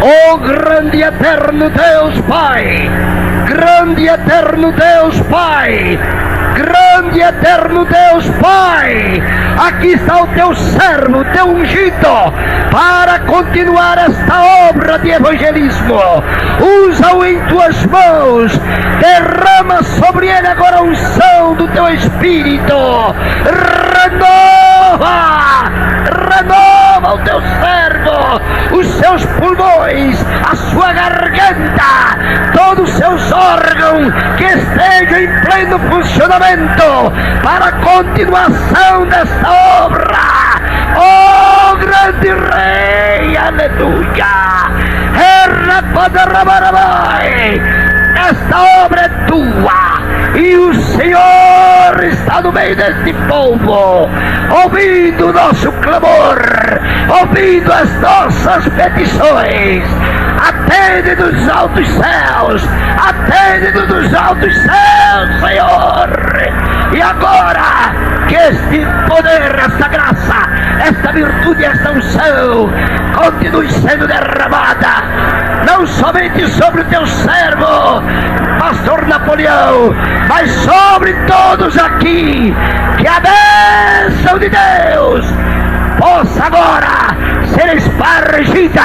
Speaker 2: Oh grande e eterno Deus Pai, grande e eterno Deus Pai, grande e eterno Deus Pai, aqui está o teu servo, o teu ungido, para continuar esta obra de evangelismo. Usa-o em tuas mãos, derrama sobre ele agora a unção do teu Espírito, renova o teu servo, os seus pulmões, a sua garganta, todos os seus órgãos que estejam em pleno funcionamento para a continuação desta obra. Oh grande Rei, aleluia. Esta obra é tua e o Senhor está no meio deste povo, ouvindo o nosso clamor, ouvindo as nossas petições. Atende dos altos céus, atende dos altos céus, Senhor. E agora, que este poder, esta graça, esta virtude, esta unção continue sendo derramada, não somente sobre o teu servo, pastor Napoleão, mas sobre todos aqui. Que a bênção de Deus possa agora ser espargida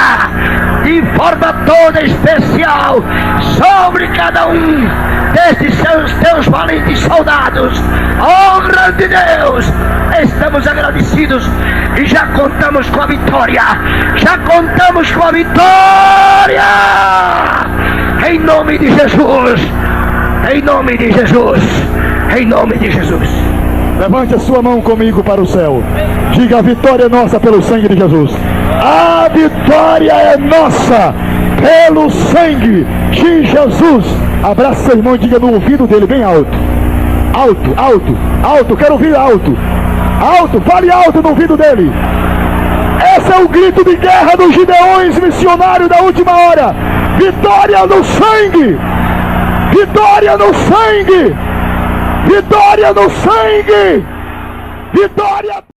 Speaker 2: de forma toda especial sobre cada um destes teus valentes soldados. Oh grande Deus, estamos agradecidos e já contamos com a vitória, já contamos com a vitória, em nome de Jesus, em nome de Jesus, em nome de Jesus.
Speaker 1: Levante a sua mão comigo para o céu. Diga: a vitória é nossa pelo sangue de Jesus. A vitória é nossa pelo sangue de Jesus. Abraça seu irmão e diga no ouvido dele bem alto. Alto, alto, alto. Quero ouvir alto. Alto, fale alto no ouvido dele. Esse é o grito de guerra dos Gideões missionários da última hora. Vitória no sangue! Vitória no sangue! Vitória no sangue! Vitória!